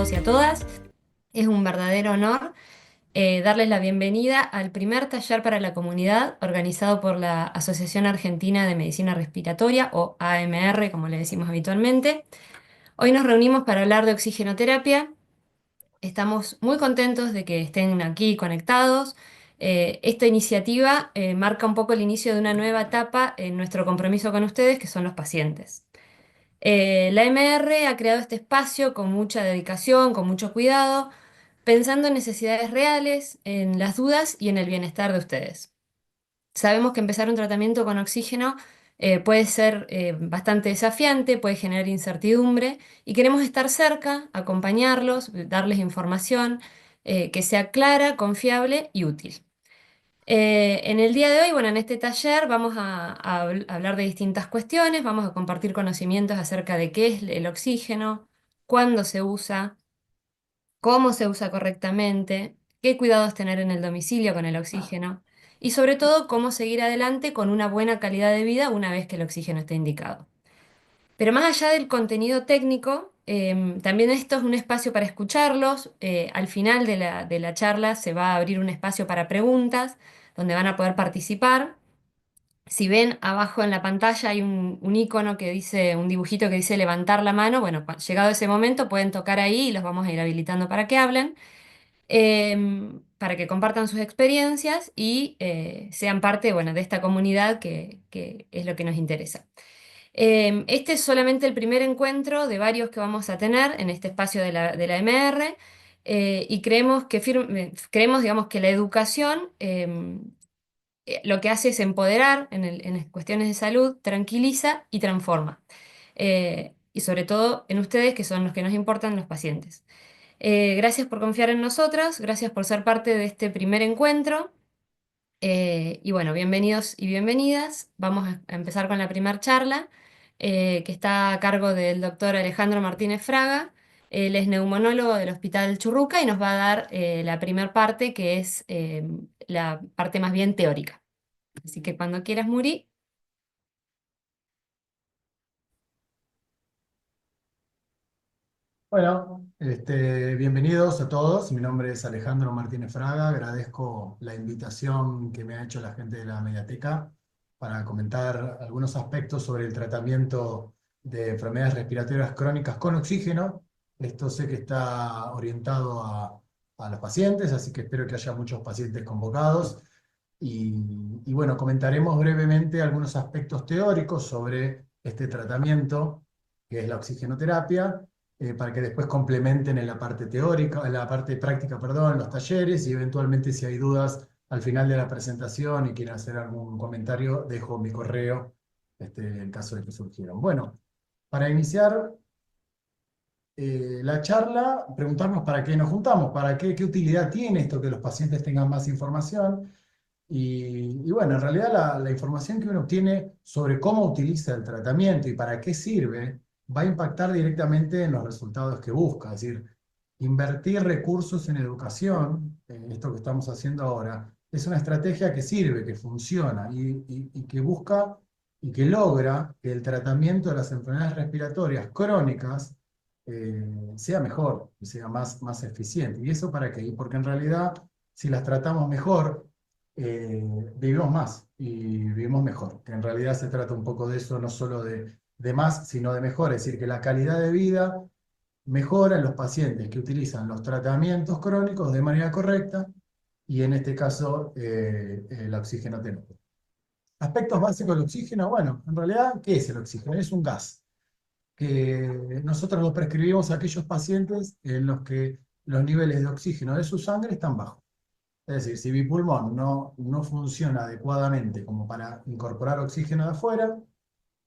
todos y a todas. Es un verdadero honor darles la bienvenida al primer taller para la comunidad organizado por la Asociación Argentina de Medicina Respiratoria, o AMR, como le decimos habitualmente. Hoy nos reunimos para hablar de oxigenoterapia. Estamos muy contentos de que estén aquí conectados. Esta iniciativa marca un poco el inicio de una nueva etapa en nuestro compromiso con ustedes, que son los pacientes. La MR ha creado este espacio con mucha dedicación, con mucho cuidado, pensando en necesidades reales, en las dudas y en el bienestar de ustedes. Sabemos que empezar un tratamiento con oxígeno puede ser bastante desafiante, puede generar incertidumbre y queremos estar cerca, acompañarlos, darles información que sea clara, confiable y útil. En el día de hoy, bueno, en este taller vamos a hablar de distintas cuestiones, vamos a compartir conocimientos acerca de qué es el oxígeno, cuándo se usa, cómo se usa correctamente, qué cuidados tener en el domicilio con el oxígeno y sobre todo cómo seguir adelante con una buena calidad de vida una vez que el oxígeno esté indicado. Pero más allá del contenido técnico, también esto es un espacio para escucharlos. Al final de la charla se va a abrir un espacio para preguntas donde van a poder participar. Si ven abajo en la pantalla hay un icono que dice, un dibujito que dice levantar la mano. Bueno, llegado ese momento pueden tocar ahí y los vamos a ir habilitando para que hablen, para que compartan sus experiencias y sean parte, bueno, de esta comunidad que es lo que nos interesa. Este es solamente el primer encuentro de varios que vamos a tener en este espacio de la MR, y creemos creemos, digamos, que la educación lo que hace es empoderar en cuestiones de salud, tranquiliza y transforma. Y sobre todo en ustedes, que son los que nos importan, los pacientes. Gracias por confiar en nosotros, gracias por ser parte de este primer encuentro. Y bueno, bienvenidos y bienvenidas. Vamos a empezar con la primera charla, que está a cargo del doctor Alejandro Martínez Fraga. Él es neumonólogo del Hospital Churruca y nos va a dar la primera parte, que es la parte más bien teórica. Así que cuando quieras, Muri. Bueno, bienvenidos a todos. Mi nombre es Alejandro Martínez Fraga. Agradezco la invitación que me ha hecho la gente de la Mediateca para comentar algunos aspectos sobre el tratamiento de enfermedades respiratorias crónicas con oxígeno. Esto sé que está orientado a los pacientes, así que espero que haya muchos pacientes convocados. Y bueno, comentaremos brevemente algunos aspectos teóricos sobre este tratamiento, que es la oxigenoterapia, para que después complementen en la parte teórica, en la parte práctica, perdón, los talleres, y eventualmente si hay dudas al final de la presentación y quieren hacer algún comentario, dejo mi correo, en caso de que surgieran. Bueno, para iniciar la charla, preguntarnos para qué nos juntamos, para qué utilidad tiene esto que los pacientes tengan más información. Y bueno, en realidad la información que uno obtiene sobre cómo utiliza el tratamiento y para qué sirve va a impactar directamente en los resultados que busca. Es decir, invertir recursos en educación, en esto que estamos haciendo ahora, es una estrategia que sirve, que funciona y que busca y que logra que el tratamiento de las enfermedades respiratorias crónicas sea mejor, y sea más eficiente. ¿Y eso para qué? Porque en realidad, si las tratamos mejor, vivimos más y vivimos mejor. Que en realidad se trata un poco de eso, no solo de más, sino de mejor. Es decir, que la calidad de vida mejora en los pacientes que utilizan los tratamientos crónicos de manera correcta y en este caso la oxigenoterapia. Aspectos básicos del oxígeno, bueno, en realidad, ¿qué es el oxígeno? Es un gas que nosotros lo prescribimos a aquellos pacientes en los que los niveles de oxígeno de su sangre están bajos. Es decir, si mi pulmón no funciona adecuadamente como para incorporar oxígeno de afuera,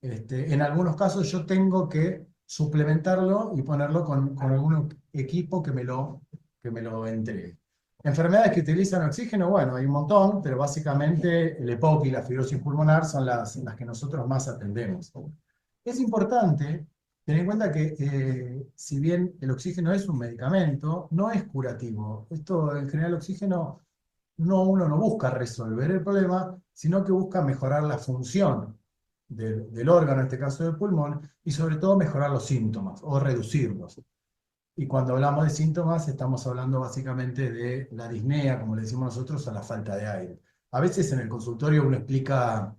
en algunos casos yo tengo que suplementarlo y ponerlo con algún equipo que me lo entregue. Enfermedades que utilizan oxígeno, bueno, hay un montón, pero básicamente el EPOC y la fibrosis pulmonar son las que nosotros más atendemos. Es importante tener en cuenta que si bien el oxígeno es un medicamento, no es curativo. Esto, en general, el oxígeno uno no busca resolver el problema, sino que busca mejorar la función del órgano, en este caso del pulmón, y sobre todo mejorar los síntomas o reducirlos. Y cuando hablamos de síntomas, estamos hablando básicamente de la disnea, como le decimos nosotros, a la falta de aire. A veces en el consultorio uno explica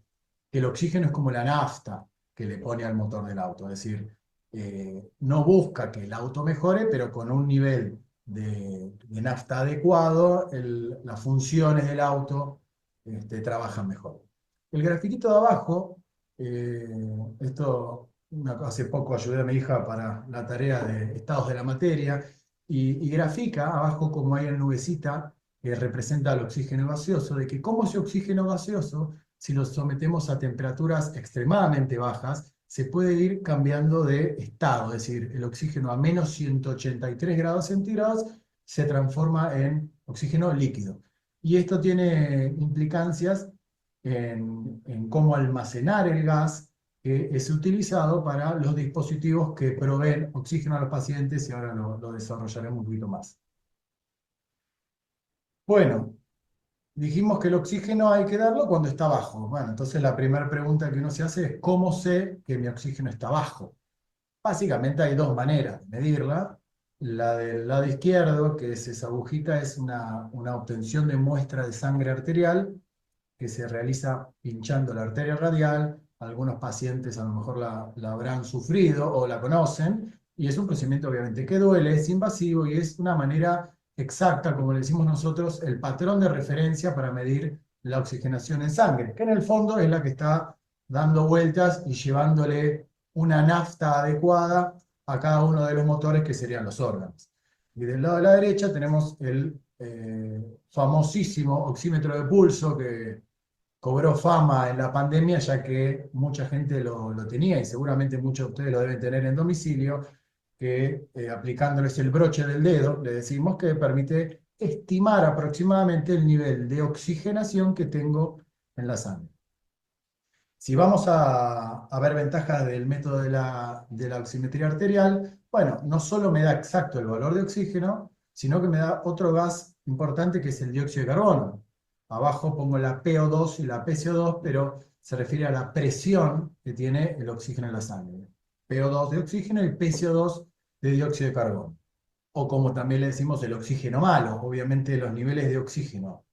que el oxígeno es como la nafta que le pone al motor del auto, es decir, no busca que el auto mejore, pero con un nivel de nafta adecuado, las funciones del auto trabajan mejor. El grafiquito de abajo, hace poco ayudé a mi hija para la tarea de estados de la materia y grafica abajo como hay una nubecita que representa el oxígeno gaseoso, de que como ese oxígeno gaseoso, si lo sometemos a temperaturas extremadamente bajas, se puede ir cambiando de estado, es decir, el oxígeno a menos 183 grados centígrados se transforma en oxígeno líquido. Y esto tiene implicancias en cómo almacenar el gas que es utilizado para los dispositivos que proveen oxígeno a los pacientes y ahora lo desarrollaremos un poquito más. Bueno, dijimos que el oxígeno hay que darlo cuando está bajo. Bueno, entonces la primera pregunta que uno se hace es ¿cómo sé que mi oxígeno está bajo? Básicamente hay dos maneras de medirla. La del lado izquierdo, que es esa agujita, es una obtención de muestra de sangre arterial que se realiza pinchando la arteria radial. Algunos pacientes a lo mejor la habrán sufrido o la conocen, y es un procedimiento obviamente que duele, es invasivo y es una manera exacta, como le decimos nosotros, el patrón de referencia para medir la oxigenación en sangre, que en el fondo es la que está dando vueltas y llevándole una nafta adecuada a cada uno de los motores que serían los órganos. Y del lado de la derecha tenemos el famosísimo oxímetro de pulso que cobró fama en la pandemia, ya que mucha gente lo tenía y seguramente muchos de ustedes lo deben tener en domicilio, que aplicándoles el broche del dedo, le decimos que permite estimar aproximadamente el nivel de oxigenación que tengo en la sangre. Si vamos a ver ventajas del método de la oximetría arterial, bueno, no solo me da exacto el valor de oxígeno, sino que me da otro gas importante que es el dióxido de carbono. Abajo pongo la PO2 y la PCO2, pero se refiere a la presión que tiene el oxígeno en la sangre. PO2 de oxígeno y PCO2 de dióxido de carbono. O como también le decimos el oxígeno malo, obviamente los niveles de oxígeno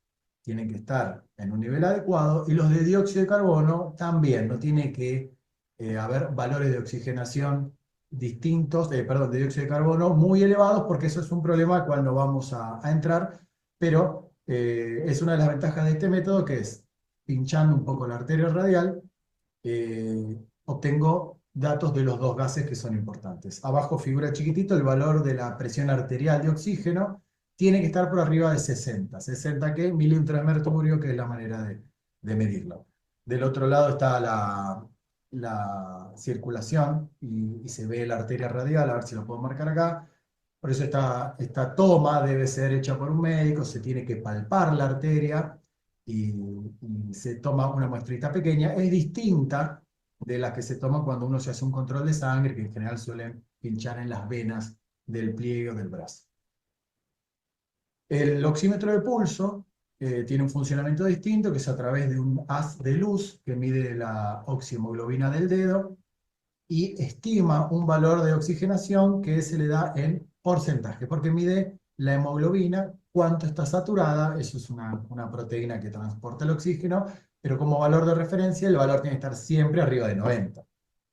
tienen que estar en un nivel adecuado y los de dióxido de carbono también, no tiene que haber valores de oxigenación distintos, perdón, de dióxido de carbono muy elevados porque eso es un problema cuando vamos a entrar, pero es una de las ventajas de este método que es pinchando un poco la arteria radial, obtengo datos de los dos gases que son importantes. Abajo figura chiquitito el valor de la presión arterial de oxígeno, tiene que estar por arriba de 60. 60 ¿qué? Milímetros de mercurio, que es la manera de medirlo. Del otro lado está la circulación y se ve la arteria radial, a ver si lo puedo marcar acá. Por eso esta toma debe ser hecha por un médico, se tiene que palpar la arteria y se toma una muestrita pequeña. Es distinta de las que se toman cuando uno se hace un control de sangre, que en general suelen pinchar en las venas del pliegue o del brazo. El oxímetro de pulso tiene un funcionamiento distinto, que es a través de un haz de luz que mide la oxihemoglobina del dedo y estima un valor de oxigenación que se le da en porcentaje, porque mide la hemoglobina, cuánto está saturada, eso es una proteína que transporta el oxígeno, pero como valor de referencia el valor tiene que estar siempre arriba de 90.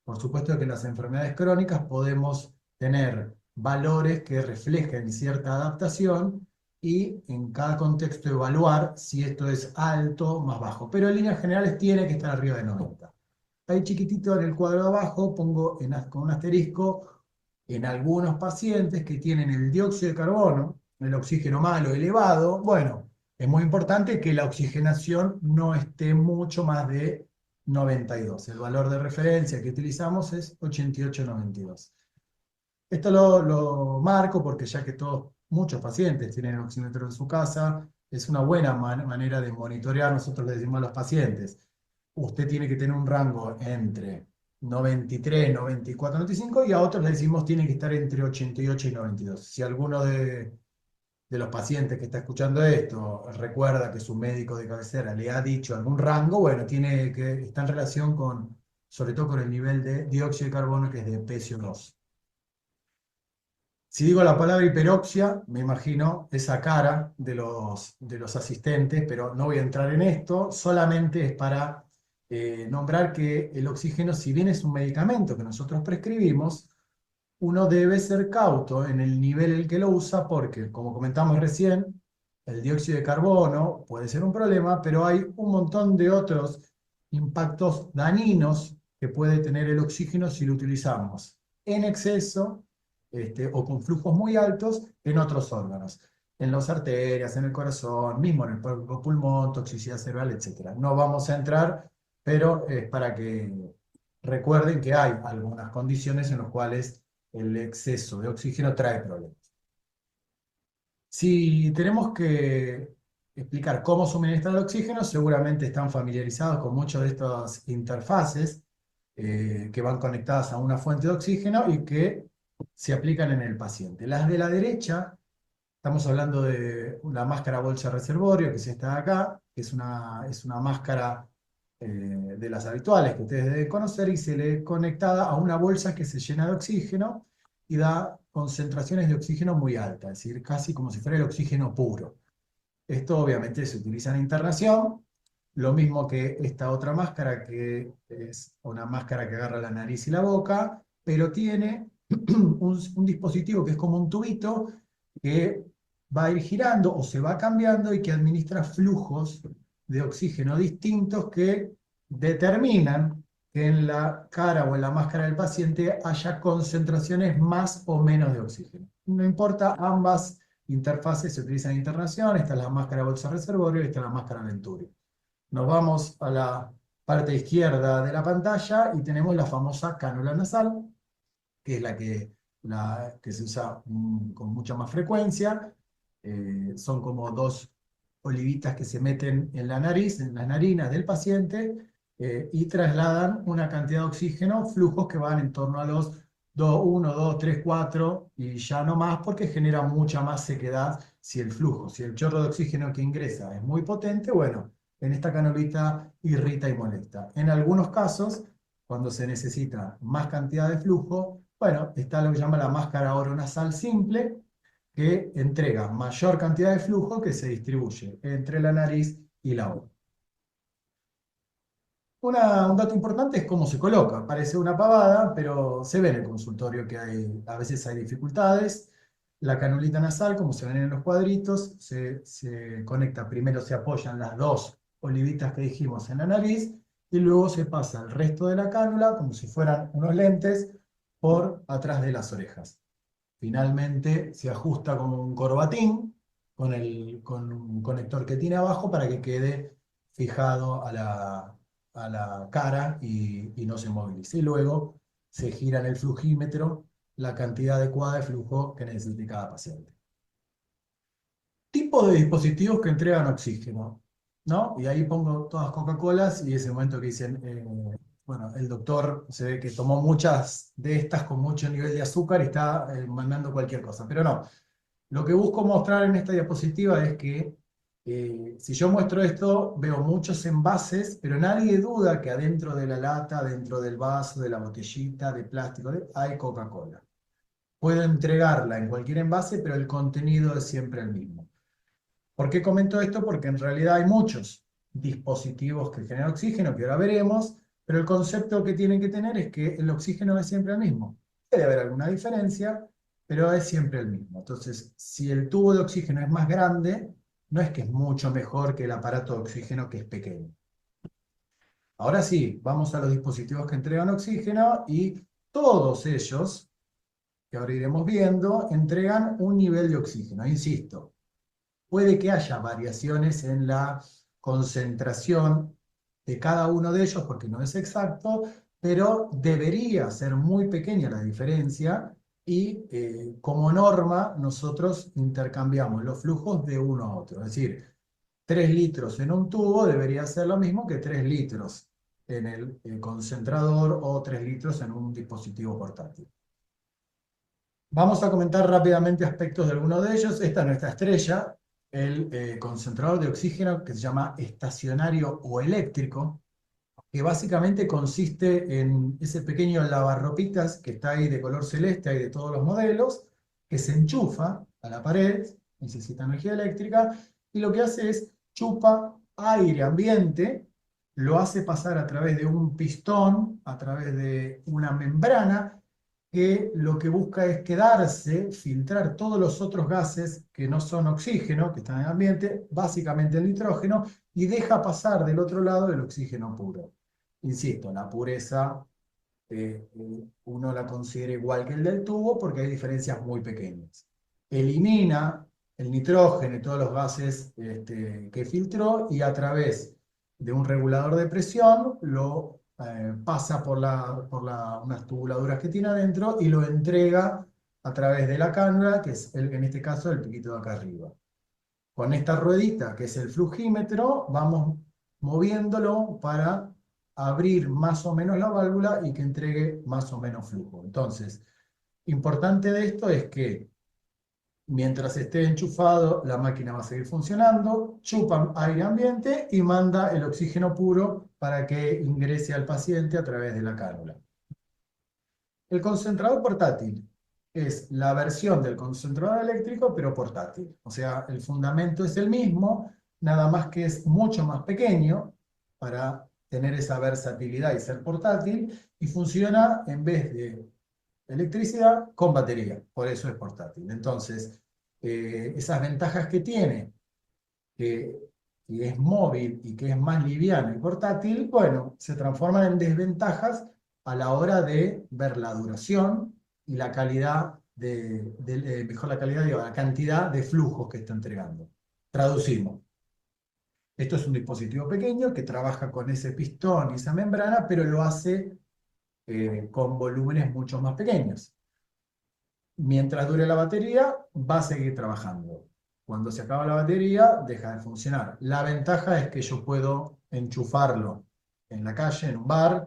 Por supuesto que en las enfermedades crónicas podemos tener valores que reflejen cierta adaptación y en cada contexto evaluar si esto es alto o más bajo, pero en líneas generales tiene que estar arriba de 90. Ahí chiquitito en el cuadro de abajo pongo con un asterisco en algunos pacientes que tienen el dióxido de carbono, el oxígeno malo elevado. Bueno, es muy importante que la oxigenación no esté mucho más de 92. El valor de referencia que utilizamos es 88,92. Esto lo marco porque ya que muchos pacientes tienen oxímetro en su casa, es una buena manera de monitorear. Nosotros le decimos a los pacientes, usted tiene que tener un rango entre 93, 94, 95 y a otros le decimos tiene que estar entre 88 y 92. Si alguno de los pacientes que está escuchando esto recuerda que su médico de cabecera le ha dicho algún rango, bueno, tiene que está en relación sobre todo con el nivel de dióxido de carbono que es de PCO2. Si digo la palabra hiperoxia, me imagino esa cara de los asistentes, pero no voy a entrar en esto, solamente es para nombrar que el oxígeno, si bien es un medicamento que nosotros prescribimos, uno debe ser cauto en el nivel en el que lo usa porque, como comentamos recién, el dióxido de carbono puede ser un problema, pero hay un montón de otros impactos dañinos que puede tener el oxígeno si lo utilizamos en exceso, o con flujos muy altos en otros órganos, en las arterias, en el corazón, mismo en el propio pulmón, toxicidad cerebral, etcétera. No vamos a entrar, pero es para que recuerden que hay algunas condiciones en las cuales el exceso de oxígeno trae problemas. Si tenemos que explicar cómo suministrar el oxígeno, seguramente están familiarizados con muchas de estas interfaces que van conectadas a una fuente de oxígeno y que se aplican en el paciente. Las de la derecha, estamos hablando de la máscara bolsa reservorio, que es esta de acá, que es una máscara de las habituales que ustedes deben conocer y se le conectada a una bolsa que se llena de oxígeno y da concentraciones de oxígeno muy altas, es decir, casi como si fuera el oxígeno puro. Esto obviamente se utiliza en internación, lo mismo que esta otra máscara que es una máscara que agarra la nariz y la boca, pero tiene un dispositivo que es como un tubito que va a ir girando o se va cambiando y que administra flujos de oxígeno distintos que determinan que en la cara o en la máscara del paciente haya concentraciones más o menos de oxígeno. No importa, ambas interfaces se utilizan en internación, esta es la máscara bolsa reservorio y esta es la máscara Venturi. Nos vamos a la parte izquierda de la pantalla y tenemos la famosa cánula nasal, que es la que se usa con mucha más frecuencia. Son como dos olivitas que se meten en la nariz, en las narinas del paciente, y trasladan una cantidad de oxígeno, flujos que van en torno a los 2, 1, 2, 3, 4 y ya no más porque genera mucha más sequedad si el flujo, si el chorro de oxígeno que ingresa es muy potente, bueno, en esta canulita irrita y molesta. En algunos casos, cuando se necesita más cantidad de flujo, bueno, está lo que se llama la máscara oronasal simple, que entrega mayor cantidad de flujo que se distribuye entre la nariz y la boca. Un dato importante es cómo se coloca. Parece una pavada, pero se ve en el consultorio que a veces hay dificultades. La canulita nasal, como se ven en los cuadritos, se conecta, primero se apoyan las dos olivitas que dijimos en la nariz y luego se pasa el resto de la cánula, como si fueran unos lentes, por atrás de las orejas. Finalmente se ajusta como un corbatín con un conector que tiene abajo para que quede fijado a la cara y no se movilice. Y luego se gira en el flujímetro la cantidad adecuada de flujo que necesite cada paciente. Tipos de dispositivos que entregan oxígeno, ¿no? Y ahí pongo todas Coca-Colas y ese momento que dicen, bueno, el doctor se ve que tomó muchas de estas con mucho nivel de azúcar y está mandando cualquier cosa, pero no. Lo que busco mostrar en esta diapositiva es que si yo muestro esto, veo muchos envases, pero nadie duda que adentro de la lata, dentro del vaso, de la botellita, de plástico, hay Coca-Cola. Puedo entregarla en cualquier envase, pero el contenido es siempre el mismo. ¿Por qué comento esto? Porque en realidad hay muchos dispositivos que generan oxígeno, que ahora veremos, pero el concepto que tienen que tener es que el oxígeno es siempre el mismo. Puede haber alguna diferencia, pero es siempre el mismo. Entonces, si el tubo de oxígeno es más grande, no es que es mucho mejor que el aparato de oxígeno que es pequeño. Ahora sí, vamos a los dispositivos que entregan oxígeno y todos ellos, que ahora iremos viendo, entregan un nivel de oxígeno. Insisto, puede que haya variaciones en la concentración de cada uno de ellos, porque no es exacto, pero debería ser muy pequeña la diferencia y como norma nosotros intercambiamos los flujos de uno a otro. Es decir, 3 litros en un tubo debería ser lo mismo que 3 litros en el concentrador o 3 litros en un dispositivo portátil. Vamos a comentar rápidamente aspectos de algunos de ellos. Esta es nuestra estrella, el concentrador de oxígeno que se llama estacionario o eléctrico, que básicamente consiste en ese pequeño lavarropitas que está ahí de color celeste, hay de todos los modelos, que se enchufa a la pared, necesita energía eléctrica, y lo que hace es chupa aire ambiente, lo hace pasar a través de un pistón, a través de una membrana, que lo que busca es quedarse, filtrar todos los otros gases que no son oxígeno, que están en el ambiente, básicamente el nitrógeno, y deja pasar del otro lado el oxígeno puro. Insisto, la pureza uno la considera igual que el del tubo porque hay diferencias muy pequeñas. Elimina el nitrógeno y todos los gases que filtró y a través de un regulador de presión lo pasa unas tubuladuras que tiene adentro y lo entrega a través de la cánula, que es en este caso el piquito de acá arriba. Con esta ruedita, que es el flujímetro, vamos moviéndolo para abrir más o menos la válvula y que entregue más o menos flujo. Entonces, importante de esto es que mientras esté enchufado, la máquina va a seguir funcionando, chupa aire ambiente y manda el oxígeno puro para que ingrese al paciente a través de la cánula. El concentrador portátil es la versión del concentrador eléctrico, pero portátil. O sea, el fundamento es el mismo, nada más que es mucho más pequeño para tener esa versatilidad y ser portátil, y funciona en vez de electricidad con batería. Por eso es portátil. Entonces, esas ventajas que tiene, que, que es móvil y que es más liviano y portátil, bueno, se transforman en desventajas a la hora de ver la duración y la calidad mejor la calidad, digo, la cantidad de flujos que está entregando. Traducimos. Esto es un dispositivo pequeño que trabaja con ese pistón y esa membrana, pero lo hace con volúmenes mucho más pequeños. Mientras dure la batería, va a seguir trabajando. Cuando se acaba la batería, deja de funcionar. La ventaja es que yo puedo enchufarlo en la calle, en un bar,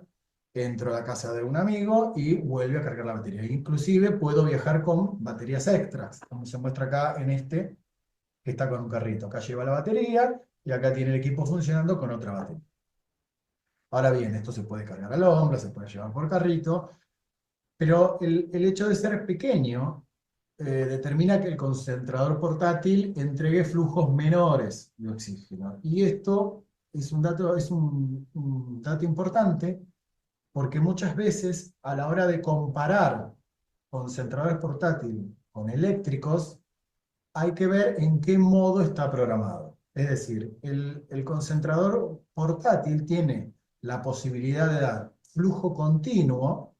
entro a la casa de un amigo y vuelve a cargar la batería. Inclusive puedo viajar con baterías extras, como se muestra acá en este, que está con un carrito. Acá lleva la batería y acá tiene el equipo funcionando con otra batería. Ahora bien, esto se puede cargar al hombro, se puede llevar por carrito, pero el hecho de ser pequeño determina que el concentrador portátil entregue flujos menores de oxígeno. Y esto es un dato importante porque muchas veces a la hora de comparar concentradores portátiles con eléctricos, hay que ver en qué modo está programado. Es decir, el concentrador portátil tiene la posibilidad de dar flujo continuo,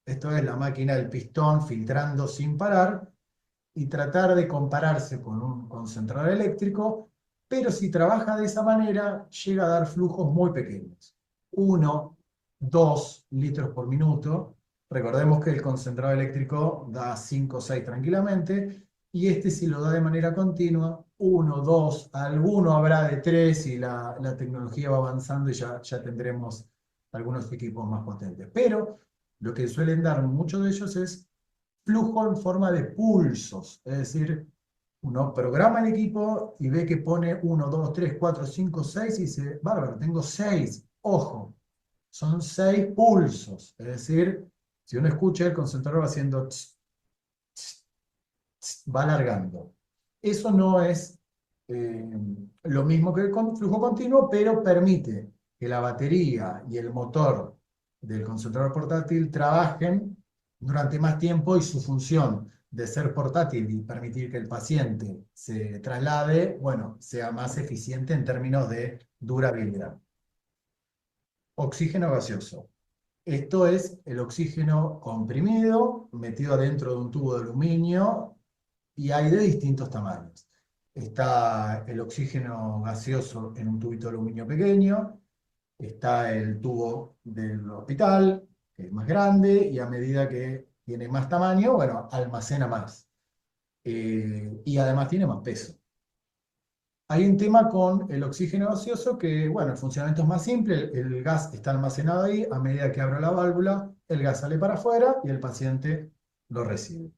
esto es la máquina del pistón filtrando sin parar, y tratar de compararse con un concentrador eléctrico, pero si trabaja de esa manera, llega a dar flujos muy pequeños. 1, 2 litros por minuto. Recordemos que el concentrador eléctrico da 5 o 6 tranquilamente, y este si lo da de manera continua, 1, 2, alguno habrá de 3 y la tecnología va avanzando y ya tendremos algunos equipos más potentes. Pero lo que suelen dar muchos de ellos es flujo en forma de pulsos, es decir, uno programa el equipo y ve que pone 1, 2, 3, 4, 5, 6 y dice, bárbaro, tengo 6, ojo, son 6 pulsos, es decir, si uno escucha el concentrador va haciendo tss, tss, tss, va alargando. Eso no es eh, lo mismo que el flujo continuo, pero permite que la batería y el motor del concentrador portátil trabajen durante más tiempo y su función de ser portátil y permitir que el paciente se traslade, bueno, sea más eficiente en términos de durabilidad. Oxígeno gaseoso. Esto es el oxígeno comprimido, metido adentro de un tubo de aluminio, y hay de distintos tamaños. Está el oxígeno gaseoso en un tubito de aluminio pequeño, está el tubo del hospital, que es más grande, y a medida que tiene más tamaño, bueno, almacena más. Y además tiene más peso. Hay un tema con el oxígeno gaseoso que, bueno, el funcionamiento es más simple, el gas está almacenado ahí, a medida que abro la válvula, el gas sale para afuera y el paciente lo recibe.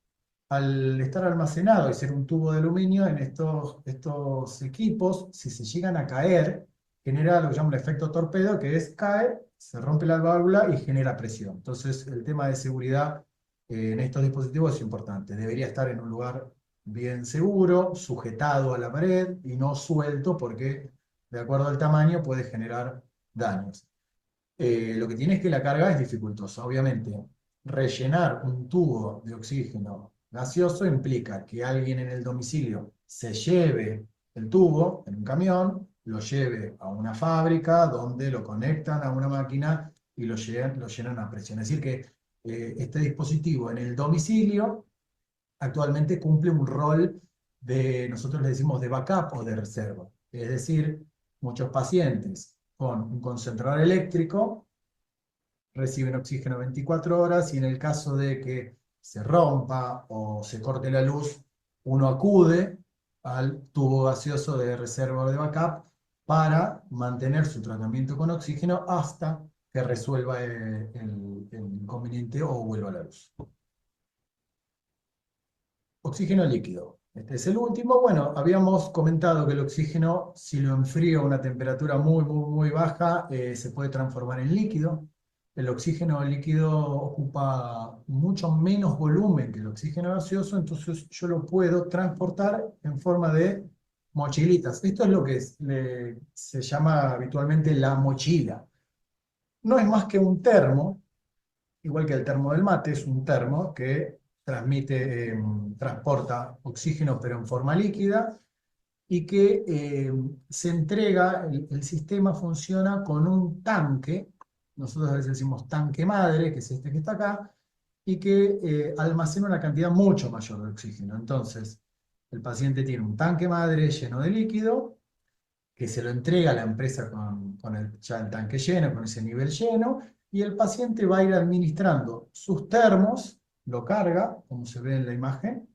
Al estar almacenado y ser un tubo de aluminio en estos equipos, si se llegan a caer, genera lo que llama el efecto torpedo, que es cae, se rompe la válvula y genera presión. Entonces, el tema de seguridad en estos dispositivos es importante. Debería estar en un lugar bien seguro, sujetado a la pared y no suelto porque de acuerdo al tamaño puede generar daños. Lo que tiene es que la carga es dificultosa. Obviamente, rellenar un tubo de oxígeno gaseoso implica que alguien en el domicilio se lleve el tubo en un camión, lo lleve a una fábrica donde lo conectan a una máquina y lo llenan a presión. Es decir, que este dispositivo en el domicilio actualmente cumple un rol de, nosotros le decimos de backup o de reserva. Es decir, muchos pacientes con un concentrador eléctrico reciben oxígeno 24 horas y en el caso de que se rompa o se corte la luz, uno acude al tubo gaseoso de reserva o de backup para mantener su tratamiento con oxígeno hasta que resuelva el inconveniente o vuelva a la luz. Oxígeno líquido. Este es el último. Bueno, habíamos comentado que el oxígeno, si lo enfrío a una temperatura muy baja, se puede transformar en líquido. El oxígeno líquido ocupa mucho menos volumen que el oxígeno gaseoso, entonces yo lo puedo transportar en forma de mochilitas. Esto es lo que se llama habitualmente la mochila. No es más que un termo, igual que el termo del mate, es un termo que transporta oxígeno pero en forma líquida y que se entrega, el sistema funciona con un tanque, nosotros a veces decimos tanque madre, que es este que está acá, y que almacena una cantidad mucho mayor de oxígeno. Entonces, el paciente tiene un tanque madre lleno de líquido, que se lo entrega a la empresa ya el tanque lleno, con ese nivel lleno, y el paciente va a ir administrando sus termos, lo carga, como se ve en la imagen,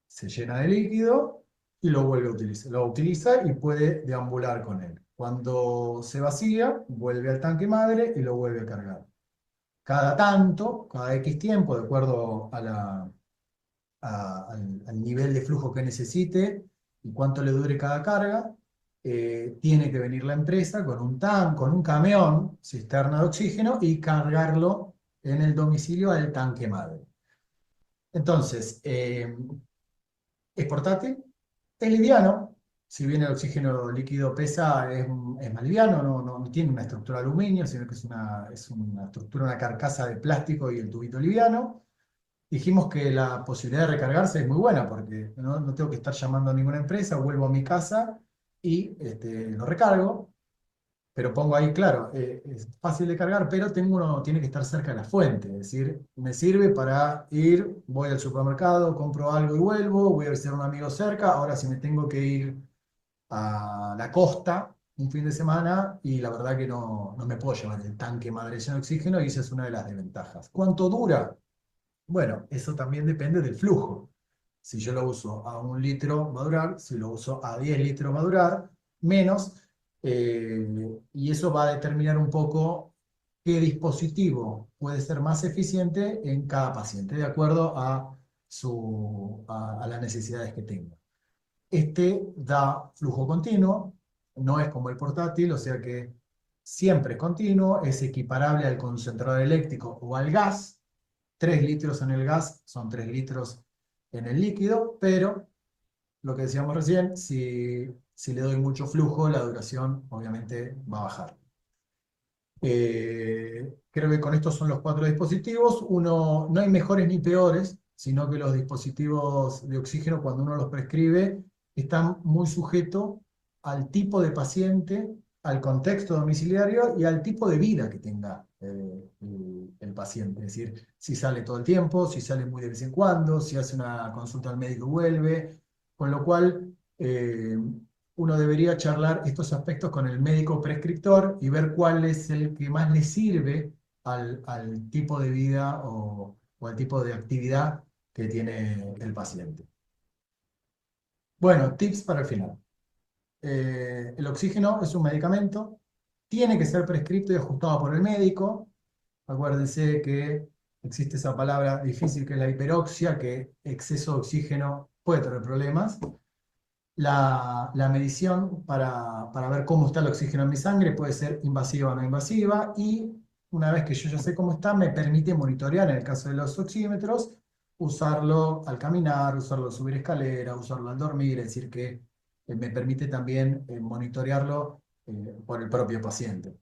se llena de líquido y lo vuelve a utilizar. Lo utiliza y puede deambular con él. Cuando se vacía, vuelve al tanque madre y lo vuelve a cargar. Cada tanto, cada X tiempo, de acuerdo al nivel de flujo que necesite y cuánto le dure cada carga, tiene que venir la empresa con un camión cisterna de oxígeno y cargarlo en el domicilio al tanque madre. Entonces, es portátil, es liviano, si bien el oxígeno líquido pesa, es más liviano, no tiene una estructura de aluminio, sino que es una estructura, una carcasa de plástico y el tubito liviano. Dijimos que la posibilidad de recargarse es muy buena porque no tengo que estar llamando a ninguna empresa, vuelvo a mi casa y lo recargo, pero pongo ahí, claro, es fácil de cargar, pero tiene que estar cerca de la fuente, es decir, me sirve para ir, voy al supermercado, compro algo y vuelvo, voy a visitar a un amigo cerca, ahora si me tengo que ir a la costa un fin de semana y la verdad que no me puedo llevar el tanque madre lleno de oxígeno y esa es una de las desventajas. ¿Cuánto dura? Bueno, eso también depende del flujo. Si yo lo uso a 1 litro va a durar, si lo uso a 10 litros va a durar menos, y eso va a determinar un poco qué dispositivo puede ser más eficiente en cada paciente, de acuerdo a las necesidades que tenga. Este da flujo continuo, no es como el portátil, o sea que siempre es continuo, es equiparable al concentrador eléctrico o al gas. 3 litros en el gas son 3 litros en el líquido, pero lo que decíamos recién, si le doy mucho flujo, la duración obviamente va a bajar. Creo que con estos son los 4 dispositivos. No hay mejores ni peores, sino que los dispositivos de oxígeno, cuando uno los prescribe, están muy sujetos al tipo de paciente, al contexto domiciliario y al tipo de vida que tenga el paciente. Es decir, si sale todo el tiempo, si sale muy de vez en cuando, si hace una consulta al médico y vuelve. Con lo cual, uno debería charlar estos aspectos con el médico prescriptor y ver cuál es el que más le sirve al tipo de vida o al tipo de actividad que tiene el paciente. Bueno, tips para el final. El oxígeno es un medicamento, tiene que ser prescrito y ajustado por el médico. Acuérdense que existe esa palabra difícil que es la hiperoxia, que exceso de oxígeno puede tener problemas. La medición para ver cómo está el oxígeno en mi sangre puede ser invasiva o no invasiva y una vez que yo ya sé cómo está, me permite monitorear, en el caso de los oxímetros, usarlo al caminar, usarlo al subir escalera, usarlo al dormir, es decir, que me permite también monitorearlo por el propio paciente.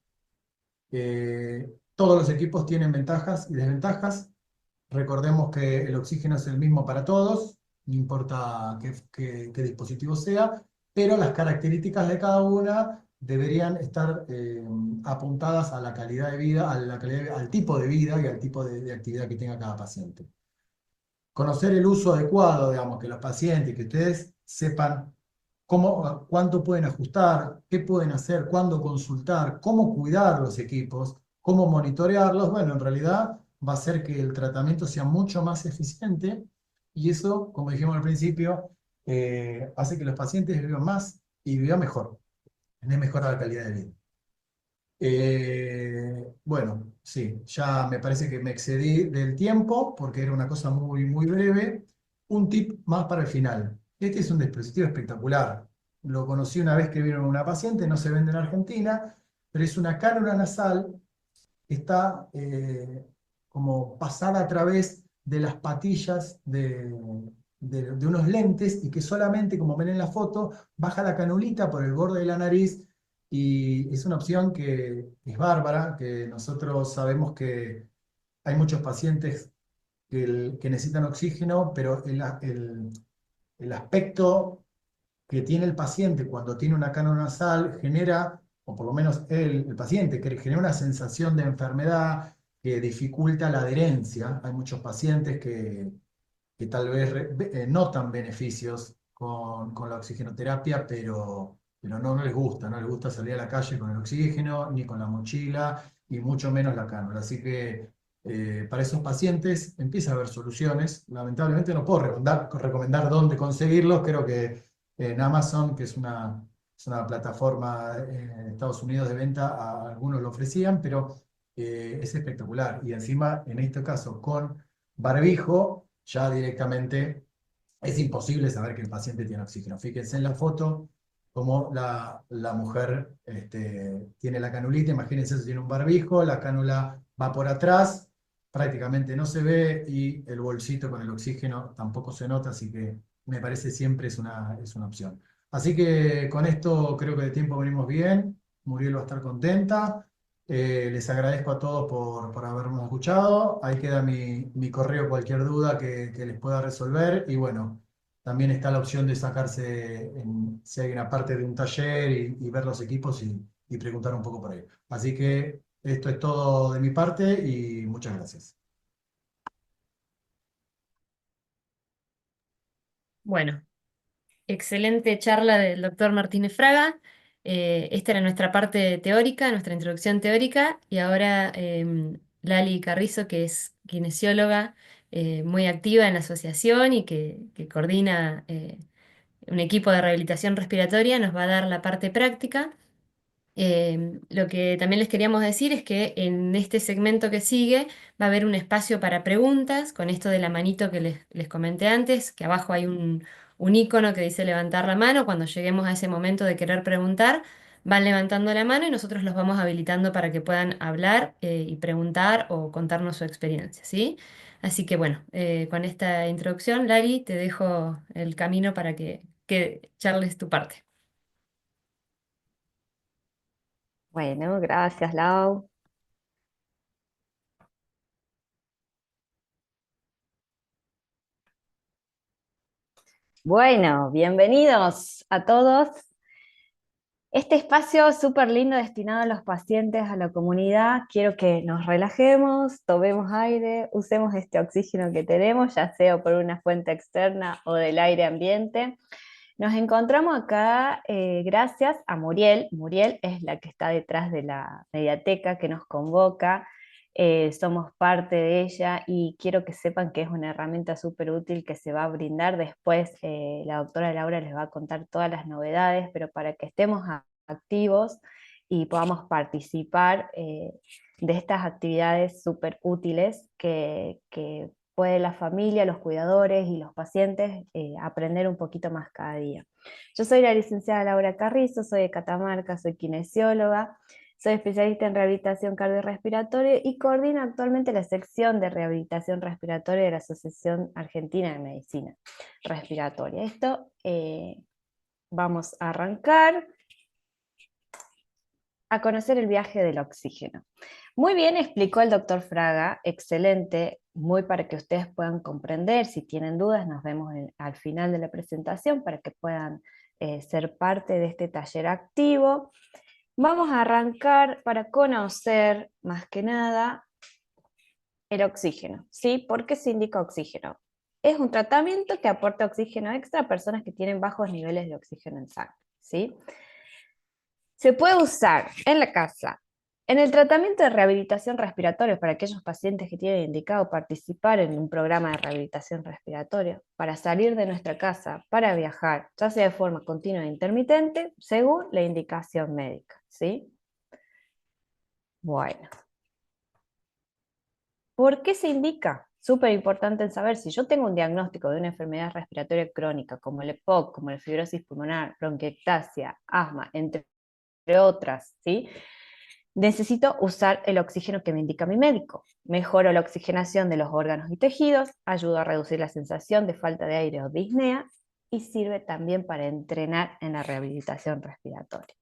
Todos los equipos tienen ventajas y desventajas. Recordemos que el oxígeno es el mismo para todos, no importa qué dispositivo sea, pero las características de cada una deberían estar apuntadas a la calidad de vida, al tipo de vida y al tipo de actividad que tenga cada paciente. Conocer el uso adecuado, digamos, que los pacientes, que ustedes sepan cuánto pueden ajustar, qué pueden hacer, cuándo consultar, cómo cuidar los equipos, cómo monitorearlos. Bueno, en realidad va a hacer que el tratamiento sea mucho más eficiente y eso, como dijimos al principio, hace que los pacientes vivan más y vivan mejor, les mejora la calidad de vida. Bueno, sí, ya me parece que me excedí del tiempo porque era una cosa muy, muy breve. Un tip más para el final. Este es un dispositivo espectacular. Lo conocí una vez que vieron una paciente, no se vende en Argentina, pero es una cánula nasal que está como pasada a través de las patillas de unos lentes y que solamente, como ven en la foto, baja la canulita por el borde de la nariz y es una opción que es bárbara, que nosotros sabemos que hay muchos pacientes que necesitan oxígeno, pero el aspecto que tiene el paciente cuando tiene una cánula nasal genera, o por lo menos el paciente, que genera una sensación de enfermedad que dificulta la adherencia. Hay muchos pacientes que tal vez notan beneficios con la oxigenoterapia, pero no les gusta, no les gusta salir a la calle con el oxígeno, ni con la mochila, y mucho menos la cánula. Así que para esos pacientes empieza a haber soluciones. Lamentablemente no puedo recomendar dónde conseguirlos, creo que en Amazon, que es una plataforma en Estados Unidos de venta, a algunos lo ofrecían, pero es espectacular. Y encima, en este caso, con barbijo, ya directamente es imposible saber que el paciente tiene oxígeno. Fíjense en la foto cómo la mujer tiene la canulita, imagínense si tiene un barbijo, la cánula va por atrás, prácticamente no se ve y el bolsito con el oxígeno tampoco se nota, así que me parece siempre es una opción. Así que con esto creo que de tiempo venimos bien, Muriel va a estar contenta. Les agradezco a todos por habernos escuchado. Ahí queda mi correo, cualquier duda que les pueda resolver. Y bueno, también está la opción de sacarse, si hay una parte de un taller y ver los equipos y preguntar un poco por ahí. Así que esto es todo de mi parte y muchas gracias. Bueno, excelente charla del doctor Martínez Fraga. Esta era nuestra parte teórica, nuestra introducción teórica, y ahora Lali Carrizo, que es kinesióloga muy activa en la asociación y que coordina un equipo de rehabilitación respiratoria, nos va a dar la parte práctica. Lo que también les queríamos decir es que en este segmento que sigue va a haber un espacio para preguntas, con esto de la manito que les comenté antes, que abajo hay un icono que dice levantar la mano. Cuando lleguemos a ese momento de querer preguntar, van levantando la mano y nosotros los vamos habilitando para que puedan hablar y preguntar o contarnos su experiencia, ¿sí? Así que bueno, con esta introducción, Lari, te dejo el camino para que charles tu parte. Bueno, gracias, Lau. Bueno, bienvenidos a todos. Este espacio súper lindo destinado a los pacientes, a la comunidad. Quiero que nos relajemos, tomemos aire, usemos este oxígeno que tenemos, ya sea por una fuente externa o del aire ambiente. Nos encontramos acá gracias a Muriel. Muriel es la que está detrás de la mediateca que nos convoca. Somos parte de ella y quiero que sepan que es una herramienta súper útil que se va a brindar. Después la doctora Laura les va a contar todas las novedades, pero para que estemos activos y podamos participar de estas actividades súper útiles que puede la familia, los cuidadores y los pacientes aprender un poquito más cada día. Yo soy la licenciada Laura Carrizo, soy de Catamarca, soy kinesióloga. Soy especialista en rehabilitación cardiorrespiratoria y coordino actualmente la sección de rehabilitación respiratoria de la Asociación Argentina de Medicina Respiratoria. Vamos a arrancar a conocer el viaje del oxígeno. Muy bien explicó el doctor Fraga, excelente, muy para que ustedes puedan comprender. Si tienen dudas, nos vemos al final de la presentación para que puedan ser parte de este taller activo. Vamos a arrancar para conocer, más que nada, el oxígeno, ¿sí? ¿Por qué se indica oxígeno? Es un tratamiento que aporta oxígeno extra a personas que tienen bajos niveles de oxígeno en sangre, ¿sí? Se puede usar en la casa, en el tratamiento de rehabilitación respiratoria para aquellos pacientes que tienen indicado participar en un programa de rehabilitación respiratoria, para salir de nuestra casa, para viajar, ya sea de forma continua e intermitente, según la indicación médica, ¿sí? Bueno, ¿por qué se indica? Súper importante en saber, si yo tengo un diagnóstico de una enfermedad respiratoria crónica, como el EPOC, como la fibrosis pulmonar, bronquiectasia, asma, entre otras, ¿sí? Necesito usar el oxígeno que me indica mi médico. Mejoro la oxigenación de los órganos y tejidos, ayuda a reducir la sensación de falta de aire o disnea y sirve también para entrenar en la rehabilitación respiratoria.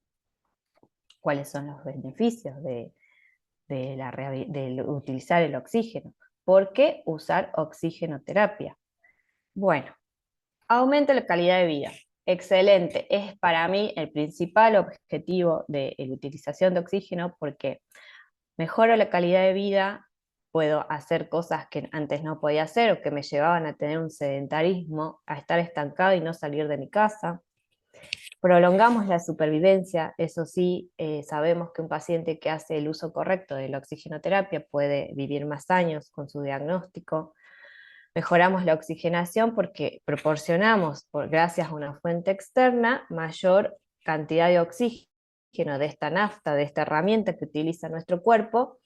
¿Cuáles son los beneficios de utilizar el oxígeno? ¿Por qué usar oxigenoterapia? Bueno, aumenta la calidad de vida. Excelente, es para mí el principal objetivo de la utilización de oxígeno porque mejoro la calidad de vida, puedo hacer cosas que antes no podía hacer o que me llevaban a tener un sedentarismo, a estar estancado y no salir de mi casa. Prolongamos la supervivencia, eso sí, sabemos que un paciente que hace el uso correcto de la oxigenoterapia puede vivir más años con su diagnóstico. Mejoramos la oxigenación porque proporcionamos, gracias a una fuente externa, mayor cantidad de oxígeno de esta nafta, de esta herramienta que utiliza nuestro cuerpo.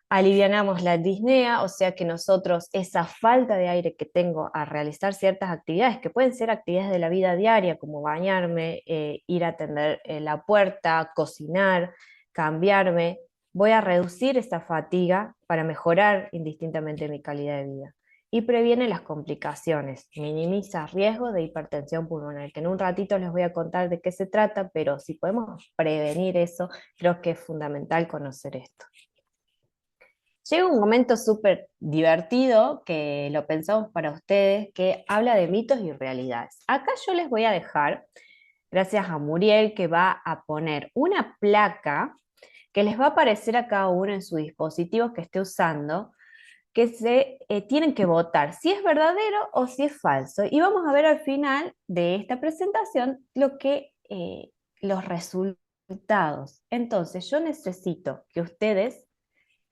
Alivianamos la disnea, o sea que nosotros esa falta de aire que tengo a realizar ciertas actividades, que pueden ser actividades de la vida diaria, como bañarme, ir a atender la puerta, cocinar, cambiarme, voy a reducir esa fatiga para mejorar indistintamente mi calidad de vida. Y previene las complicaciones, minimiza riesgo de hipertensión pulmonar, que en un ratito les voy a contar de qué se trata, pero si podemos prevenir eso, creo que es fundamental conocer esto. Llega un momento súper divertido que lo pensamos para ustedes, que habla de mitos y realidades. Acá yo les voy a dejar, gracias a Muriel, que va a poner una placa que les va a aparecer a cada uno en su dispositivo que esté usando, que tienen que votar si es verdadero o si es falso. Y vamos a ver al final de esta presentación los resultados. Entonces yo necesito que ustedes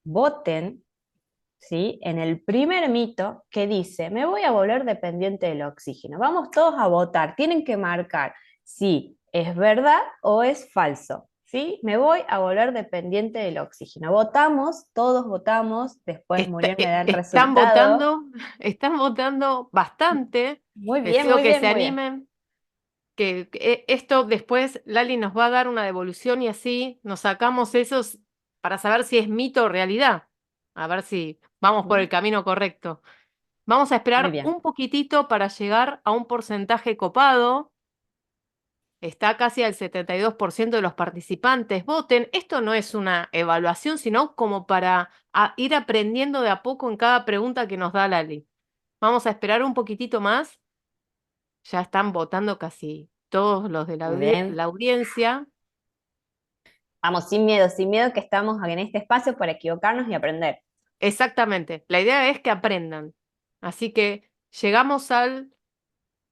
voten, ¿sí?, en el primer mito que dice, me voy a volver dependiente del oxígeno. Vamos todos a votar, tienen que marcar si es verdad o es falso, ¿sí? Me voy a volver dependiente del oxígeno. Votamos, todos votamos, después Muriel me da el resultado. Están votando bastante. Muy Les bien, pido muy que bien, se muy bien. animen, que esto después Lali nos va a dar una devolución y así nos sacamos esos para saber si es mito o realidad. A ver si vamos por el camino correcto. Vamos a Muy esperar bien. un poquitito para llegar a un porcentaje copado. Está casi al 72% de los participantes voten. Esto no es una evaluación, sino como para ir aprendiendo de a poco en cada pregunta que nos da Lali. Vamos a esperar un poquitito más. Ya están votando casi todos los de Muy bien. la audiencia. Vamos, sin miedo que estamos en este espacio para equivocarnos y aprender. Exactamente. La idea es que aprendan. Así que llegamos al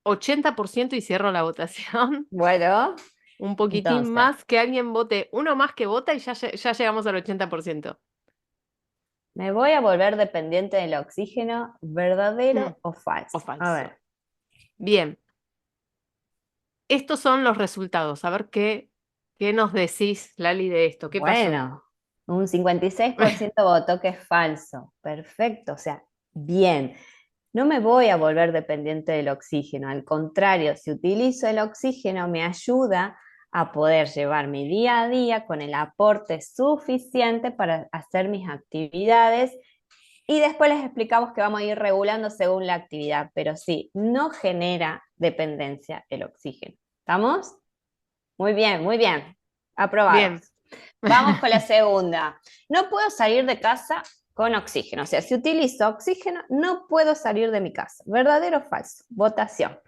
80% y cierro la votación. Bueno, Un poquitín entonces, más, que alguien vote, uno más que vota y ya llegamos al 80%. me voy a volver dependiente del oxígeno, ¿verdadero o falso? O A falso. ver. Bien. Estos son los resultados. A ver qué nos decís, Lali, de esto. ¿Qué pasó? Bueno, un 56% votó que es falso. Perfecto, o sea, bien. No me voy a volver dependiente del oxígeno, al contrario, si utilizo el oxígeno me ayuda a poder llevar mi día a día con el aporte suficiente para hacer mis actividades y después les explicamos que vamos a ir regulando según la actividad, pero sí, no genera dependencia el oxígeno. ¿Estamos? Muy bien, Bien. aprobados. Vamos con la segunda. No puedo salir de casa con oxígeno, o sea, si utilizo oxígeno, no puedo salir de mi casa. ¿Verdadero o falso? Votación.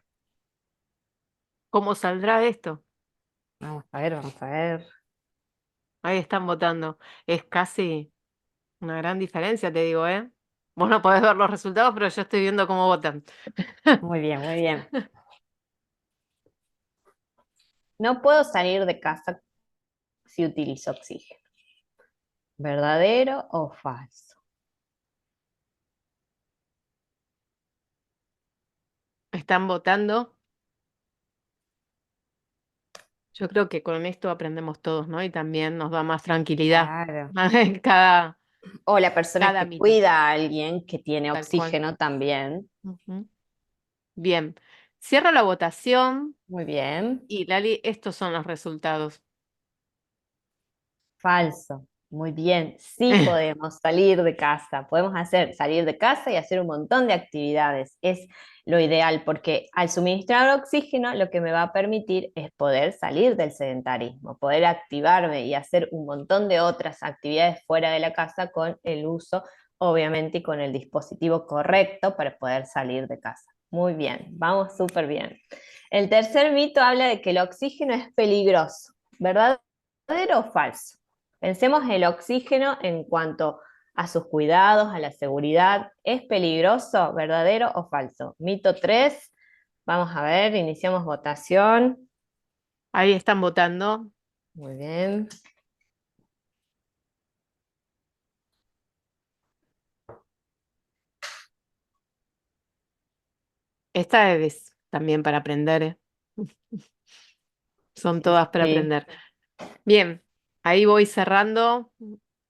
¿Cómo saldrá esto? Vamos a ver, vamos a ver. Ahí están votando. Es casi una gran diferencia, te digo, ¿eh? Vos no podés ver los resultados, pero yo estoy viendo cómo votan. Muy bien, muy bien. No puedo salir de casa si utilizo oxígeno. ¿Verdadero o falso? Están votando. Yo creo que con esto aprendemos todos, ¿no? Y también nos da más tranquilidad Claro. cada, O la persona cada que mito, cuida a alguien que tiene tal cual. oxígeno también. Ujú. Bien. Cierro la votación Muy bien. y Lali, estos son los resultados. Falso. Muy bien. Sí podemos salir de casa. Podemos salir de casa y hacer un montón de actividades. Es lo ideal porque al suministrar oxígeno lo que me va a permitir es poder salir del sedentarismo, poder activarme y hacer un montón de otras actividades fuera de la casa con el uso, obviamente, y con el dispositivo correcto para poder salir de casa. Muy bien, vamos súper bien. El tercer mito habla de que el oxígeno es peligroso. ¿Verdadero o falso? Pensemos el oxígeno en cuanto a sus cuidados, a la seguridad. ¿Es peligroso, verdadero o falso? Mito 3. Vamos a ver, iniciamos votación. Ahí están votando. Muy bien. Esta es también para aprender, ¿eh? Son Sí, todas para sí. aprender. Bien, ahí voy cerrando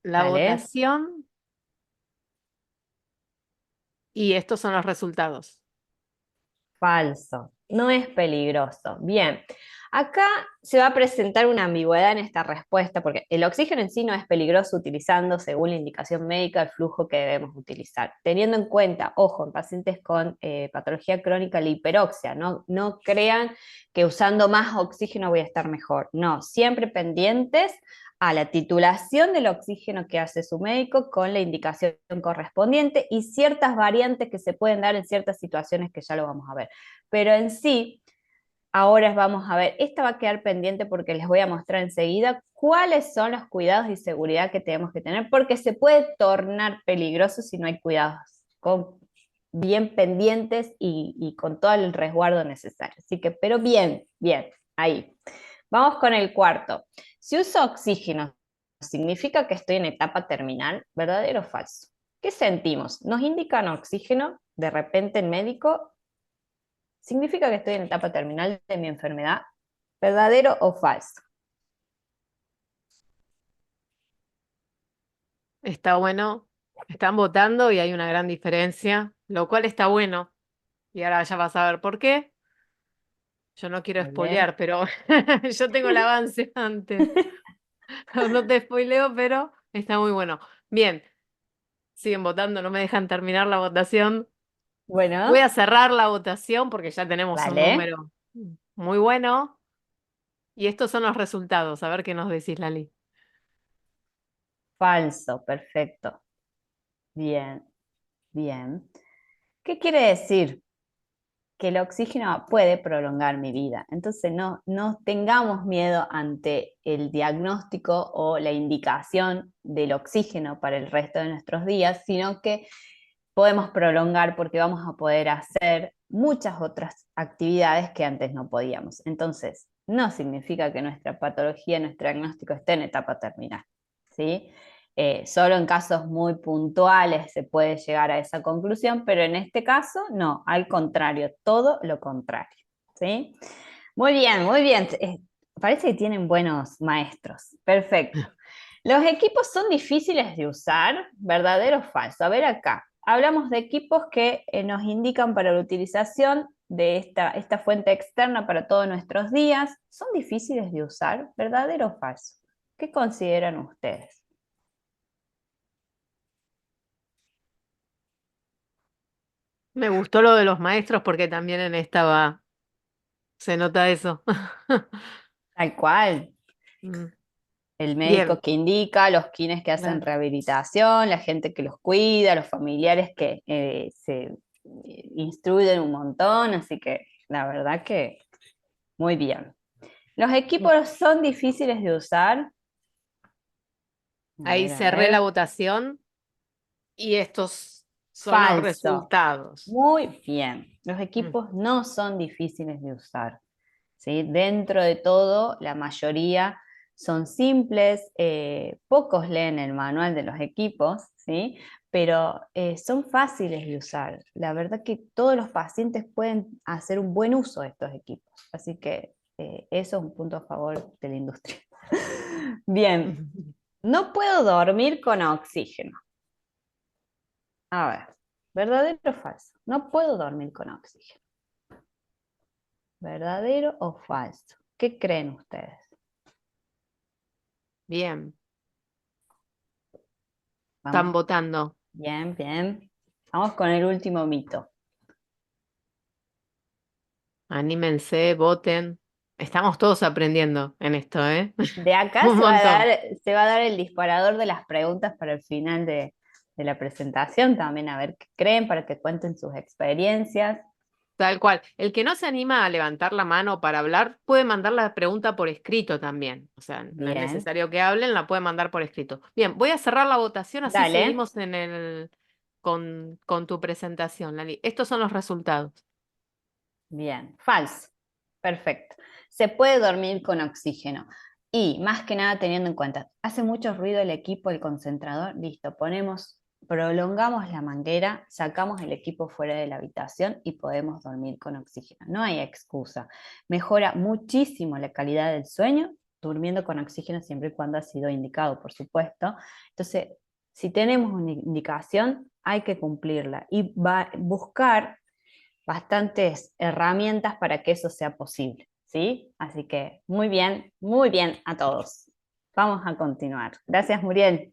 la Dale. votación y estos son los resultados. Falso. No es peligroso. Bien. Acá se va a presentar una ambigüedad en esta respuesta, porque el oxígeno en sí no es peligroso utilizando, según la indicación médica, el flujo que debemos utilizar. Teniendo en cuenta, ojo, en pacientes con patología crónica, la hiperoxia, no crean que usando más oxígeno voy a estar mejor. No, siempre pendientes a la titulación del oxígeno que hace su médico con la indicación correspondiente y ciertas variantes que se pueden dar en ciertas situaciones que ya lo vamos a ver. Pero en sí, ahora vamos a ver, esta va a quedar pendiente porque les voy a mostrar enseguida cuáles son los cuidados y seguridad que tenemos que tener, porque se puede tornar peligroso si no hay cuidados bien pendientes y con todo el resguardo necesario. Así que, pero bien, bien, ahí. Vamos con el cuarto. Si uso oxígeno, ¿significa que estoy en etapa terminal? ¿Verdadero o falso? ¿Qué sentimos? ¿Nos indican oxígeno de repente en médico? ¿Significa que estoy en etapa terminal de mi enfermedad? ¿Verdadero o falso? Está bueno, están votando y hay una gran diferencia, lo cual está bueno. Y ahora ya vas a ver por qué. Yo no quiero Muy bien. spoilear, pero yo tengo el avance antes. No te spoileo, pero está muy bueno. Bien, siguen votando, no me dejan terminar la votación. Voy Bueno, a cerrar la votación porque ya tenemos un vale. número muy bueno. Y estos son los resultados. A ver qué nos decís, Lali. Falso, perfecto. Bien, bien. ¿Qué quiere decir? Que el oxígeno puede prolongar mi vida. Entonces no tengamos miedo ante el diagnóstico o la indicación del oxígeno para el resto de nuestros días, sino que podemos prolongar porque vamos a poder hacer muchas otras actividades que antes no podíamos. Entonces, no significa que nuestra patología, nuestro diagnóstico esté en etapa terminal, ¿sí? Solo en casos muy puntuales se puede llegar a esa conclusión, pero en este caso no, al contrario, todo lo contrario, ¿sí? Muy bien, muy bien. Parece que tienen buenos maestros. Perfecto. Los equipos son difíciles de usar, ¿verdadero o falso? A ver acá. Hablamos de equipos que nos indican para la utilización de esta fuente externa para todos nuestros días, son difíciles de usar, ¿verdadero o falso? ¿Qué consideran ustedes? Me gustó lo de los maestros porque también en esta se nota eso. Tal cual. Mm, El médico Bien, que indica, los quienes que hacen claro. rehabilitación, la gente que los cuida, los familiares que se instruyen un montón, así que la verdad que muy bien. ¿Los equipos son difíciles de usar? Ahí A cerré la ver. votación y estos son los Falso. resultados. Muy bien. Los Mm, equipos no son difíciles de usar. ¿Sí? Dentro de todo, la mayoría son simples, pocos leen el manual de los equipos, ¿sí? Pero son fáciles de usar. La verdad que todos los pacientes pueden hacer un buen uso de estos equipos. Así que eso es un punto a favor de la industria. Bien, no puedo dormir con oxígeno. A ver, ¿verdadero o falso? No puedo dormir con oxígeno. ¿Verdadero o falso? ¿Qué creen ustedes? Bien, están Vamos, votando. bien, bien. Vamos con el último mito. Anímense, voten. Estamos todos aprendiendo en esto, ¿eh? De acá Un montón. se va a dar el disparador de las preguntas para el final de la presentación, también a ver qué creen, para que cuenten sus experiencias. Tal cual. El que no se anima a levantar la mano para hablar puede mandar la pregunta por escrito también. O sea, no es Bien, necesario que hablen, la puede mandar por escrito. Bien, voy a cerrar la votación, así dale. seguimos con tu presentación, Lali. Estos son los resultados. Bien, falso. Perfecto. Se puede dormir con oxígeno. Y más que nada teniendo en cuenta, hace mucho ruido el equipo, el concentrador, listo, prolongamos la manguera, sacamos el equipo fuera de la habitación y podemos dormir con oxígeno. No hay excusa. Mejora muchísimo la calidad del sueño, durmiendo con oxígeno siempre y cuando ha sido indicado, por supuesto. Entonces, si tenemos una indicación, hay que cumplirla y buscar bastantes herramientas para que eso sea posible, ¿sí? Así que muy bien a todos. Vamos a continuar. Gracias, Muriel.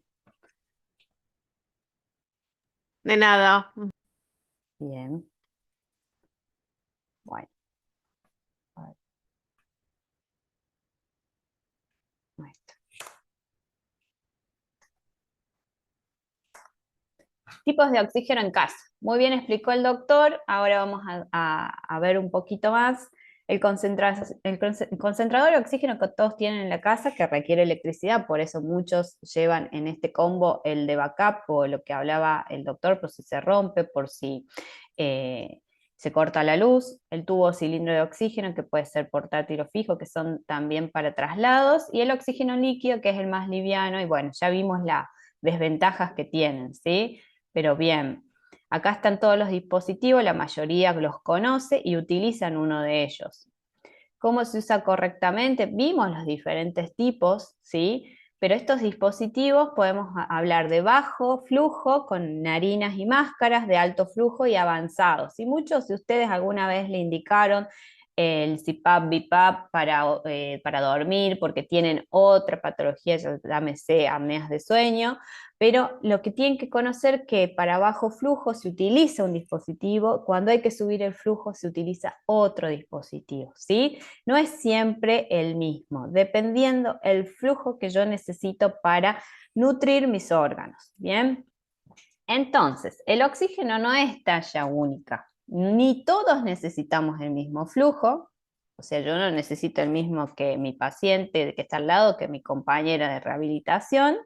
De nada. Bien, bueno. A ver, ahí está. Tipos de oxígeno en casa. Muy bien explicó el doctor. Ahora vamos a ver un poquito más. El concentrador de oxígeno que todos tienen en la casa, que requiere electricidad, por eso muchos llevan en este combo el de backup o lo que hablaba el doctor, por si se rompe, por si eh, se corta la luz, el tubo o cilindro de oxígeno, que puede ser portátil o fijo, que son también para traslados, y el oxígeno líquido, que es el más liviano, y bueno, ya vimos las desventajas que tienen, ¿sí? Pero bien, acá están todos los dispositivos, la mayoría los conoce y utilizan uno de ellos. ¿Cómo se usa correctamente? Vimos los diferentes tipos, ¿sí? Pero estos dispositivos podemos hablar de bajo flujo con narinas y máscaras, de alto flujo y avanzados. Y muchos de ustedes alguna vez le indicaron el CPAP, BiPAP para dormir porque tienen otra patología, llámese apneas de sueño, pero lo que tienen que conocer que para bajo flujo se utiliza un dispositivo, cuando hay que subir el flujo se utiliza otro dispositivo, ¿sí? No es siempre el mismo, dependiendo el flujo que yo necesito para nutrir mis órganos, ¿bien? Entonces, el oxígeno no es talla única, ni todos necesitamos el mismo flujo, o sea, yo no necesito el mismo que mi paciente que está al lado, que mi compañera de rehabilitación,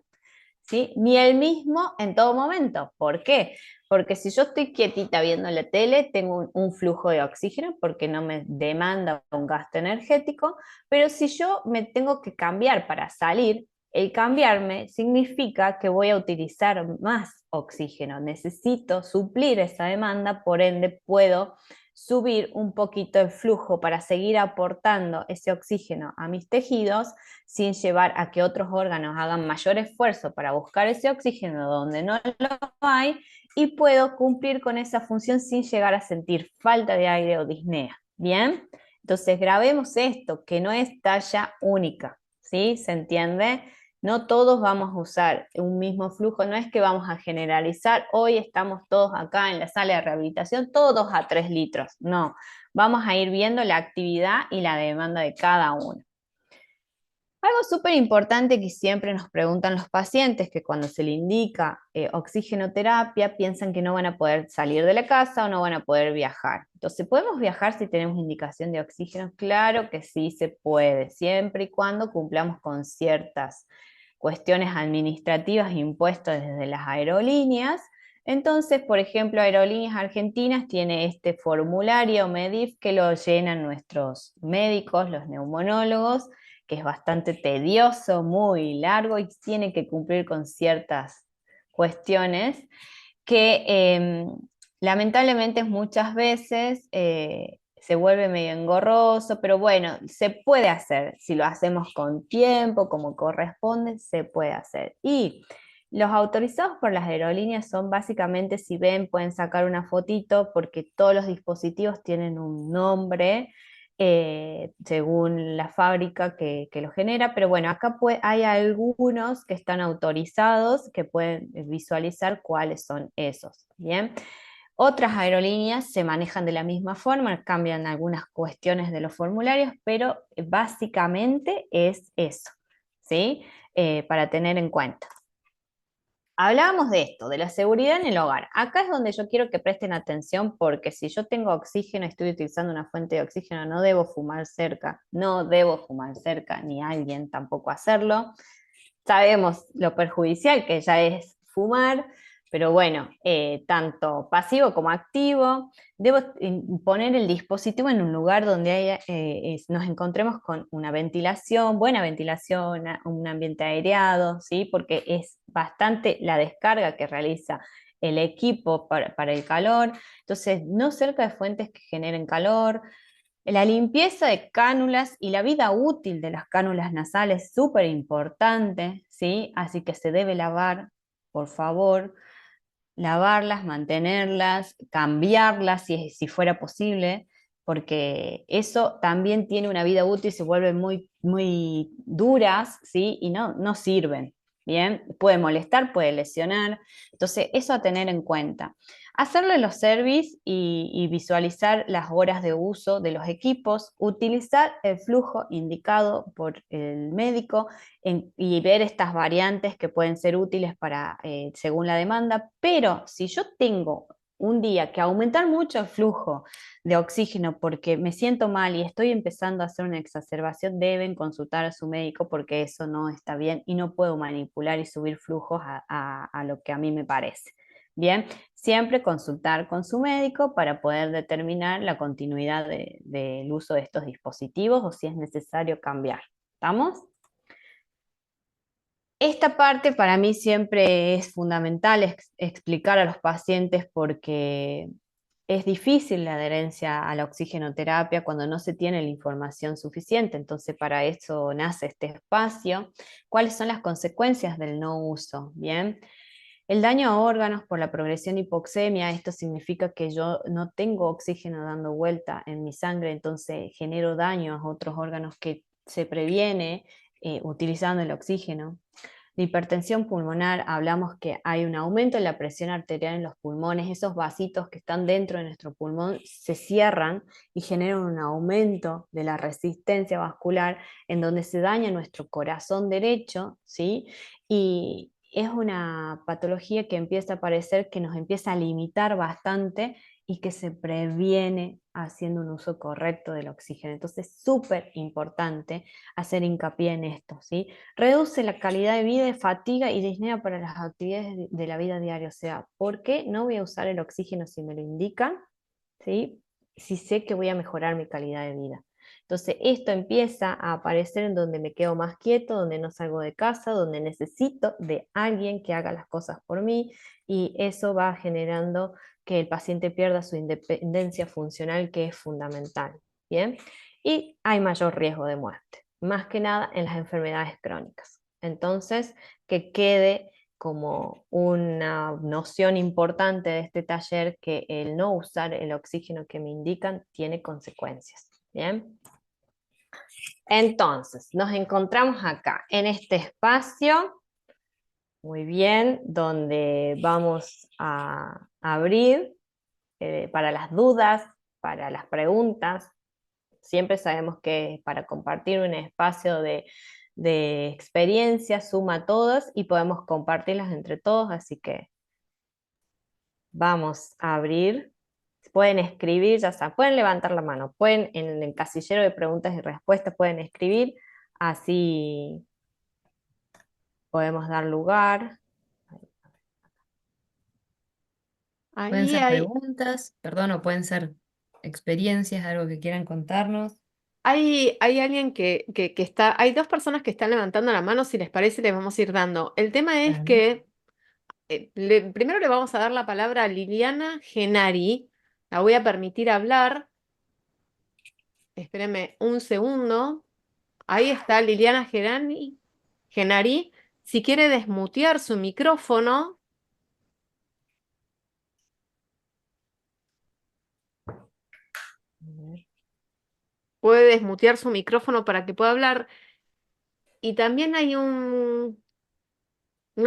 ¿sí? Ni el mismo en todo momento. ¿Por qué? Porque si yo estoy quietita viendo la tele, tengo un flujo de oxígeno porque no me demanda un gasto energético, pero si yo me tengo que cambiar para salir, el cambiarme significa que voy a utilizar más oxígeno. Necesito suplir esa demanda, por ende puedo subir un poquito el flujo para seguir aportando ese oxígeno a mis tejidos sin llevar a que otros órganos hagan mayor esfuerzo para buscar ese oxígeno donde no lo hay y puedo cumplir con esa función sin llegar a sentir falta de aire o disnea. ¿Bien? Entonces grabemos esto, que no es talla única, ¿sí? ¿Se entiende? No todos vamos a usar un mismo flujo, no es que vamos a generalizar, hoy estamos todos acá en la sala de rehabilitación, todos a 3 litros, no, vamos a ir viendo la actividad y la demanda de cada uno. Algo súper importante que siempre nos preguntan los pacientes, que cuando se le indica oxigenoterapia, piensan que no van a poder salir de la casa o no van a poder viajar. Entonces, ¿podemos viajar si tenemos indicación de oxígeno? Claro que sí se puede, siempre y cuando cumplamos con ciertas cuestiones administrativas impuestas desde las aerolíneas. Entonces, por ejemplo, Aerolíneas Argentinas tiene este formulario MEDIF que lo llenan nuestros médicos, los neumonólogos, que es bastante tedioso, muy largo y tiene que cumplir con ciertas cuestiones que lamentablemente muchas veces se vuelve medio engorroso, pero bueno, se puede hacer. Si lo hacemos con tiempo, como corresponde, se puede hacer. Y los autorizados por las aerolíneas son básicamente, si ven, pueden sacar una fotito porque todos los dispositivos tienen un nombre según la fábrica que lo genera, pero bueno, acá hay algunos que están autorizados que pueden visualizar cuáles son esos, ¿bien? Otras aerolíneas se manejan de la misma forma, cambian algunas cuestiones de los formularios, pero básicamente es eso, ¿sí? Para tener en cuenta. Hablábamos de esto, de la seguridad en el hogar. Acá es donde yo quiero que presten atención porque si yo tengo oxígeno, estoy utilizando una fuente de oxígeno, no debo fumar cerca, no debo fumar cerca, ni alguien tampoco hacerlo. Sabemos lo perjudicial que ya es fumar, pero bueno, tanto pasivo como activo, debo poner el dispositivo en un lugar donde nos encontremos con una ventilación, buena ventilación, un ambiente aireado, ¿sí? Porque es bastante la descarga que realiza el equipo para el calor, entonces no cerca de fuentes que generen calor. La limpieza de cánulas y la vida útil de las cánulas nasales es súper importante, ¿sí? Así que se debe lavar, por favor, lavarlas, mantenerlas, cambiarlas si fuera posible, porque eso también tiene una vida útil, se vuelven muy, muy duras, ¿sí? Y no sirven, ¿bien? Puede molestar, puede lesionar, entonces eso a tener en cuenta. Hacerle los service y visualizar las horas de uso de los equipos, utilizar el flujo indicado por el médico y ver estas variantes que pueden ser útiles para, según la demanda, pero si yo tengo un día que aumentar mucho el flujo de oxígeno porque me siento mal y estoy empezando a hacer una exacerbación, deben consultar a su médico porque eso no está bien y no puedo manipular y subir flujos a lo que a mí me parece. Bien, siempre consultar con su médico para poder determinar la continuidad del uso de estos dispositivos o si es necesario cambiar. ¿Estamos? Esta parte para mí siempre es fundamental explicar a los pacientes porque es difícil la adherencia a la oxigenoterapia cuando no se tiene la información suficiente. Entonces, para eso nace este espacio. ¿Cuáles son las consecuencias del no uso? Bien. El daño a órganos por la progresión de hipoxemia, esto significa que yo no tengo oxígeno dando vuelta en mi sangre, entonces genero daño a otros órganos que se previene utilizando el oxígeno. La hipertensión pulmonar, hablamos que hay un aumento en la presión arterial en los pulmones, esos vasitos que están dentro de nuestro pulmón se cierran y generan un aumento de la resistencia vascular en donde se daña nuestro corazón derecho, ¿sí? Y es una patología que empieza a aparecer, que nos empieza a limitar bastante y que se previene haciendo un uso correcto del oxígeno. Entonces es súper importante hacer hincapié en esto, ¿sí? Reduce la calidad de vida, de fatiga y disnea para las actividades de la vida diaria. O sea, ¿por qué no voy a usar el oxígeno si me lo indican? ¿Sí? Si sé que voy a mejorar mi calidad de vida. Entonces esto empieza a aparecer en donde me quedo más quieto, donde no salgo de casa, donde necesito de alguien que haga las cosas por mí y eso va generando que el paciente pierda su independencia funcional que es fundamental. ¿Bien? Y hay mayor riesgo de muerte, más que nada en las enfermedades crónicas. Entonces, que quede como una noción importante de este taller que el no usar el oxígeno que me indican tiene consecuencias. ¿Bien? Entonces, nos encontramos acá, en este espacio, muy bien, donde vamos a abrir para las dudas, para las preguntas. Siempre sabemos que para compartir un espacio de experiencia suma a todos y podemos compartirlas entre todos, así que vamos a abrir. Pueden escribir, ya sea, pueden levantar la mano, pueden en el casillero de preguntas y respuestas, pueden escribir, así podemos dar lugar. Pueden Ahí ser hay, preguntas, perdón, o pueden ser experiencias, algo que quieran contarnos. hay alguien que está, hay dos personas que están levantando la mano, si les parece, les vamos a ir dando. El tema es Dale. que primero le vamos a dar la palabra a Liliana Genari. La voy a permitir hablar. Espérenme un segundo. Ahí está Liliana Genari. Si quiere desmutear su micrófono, puede desmutear su micrófono para que pueda hablar. Y también hay una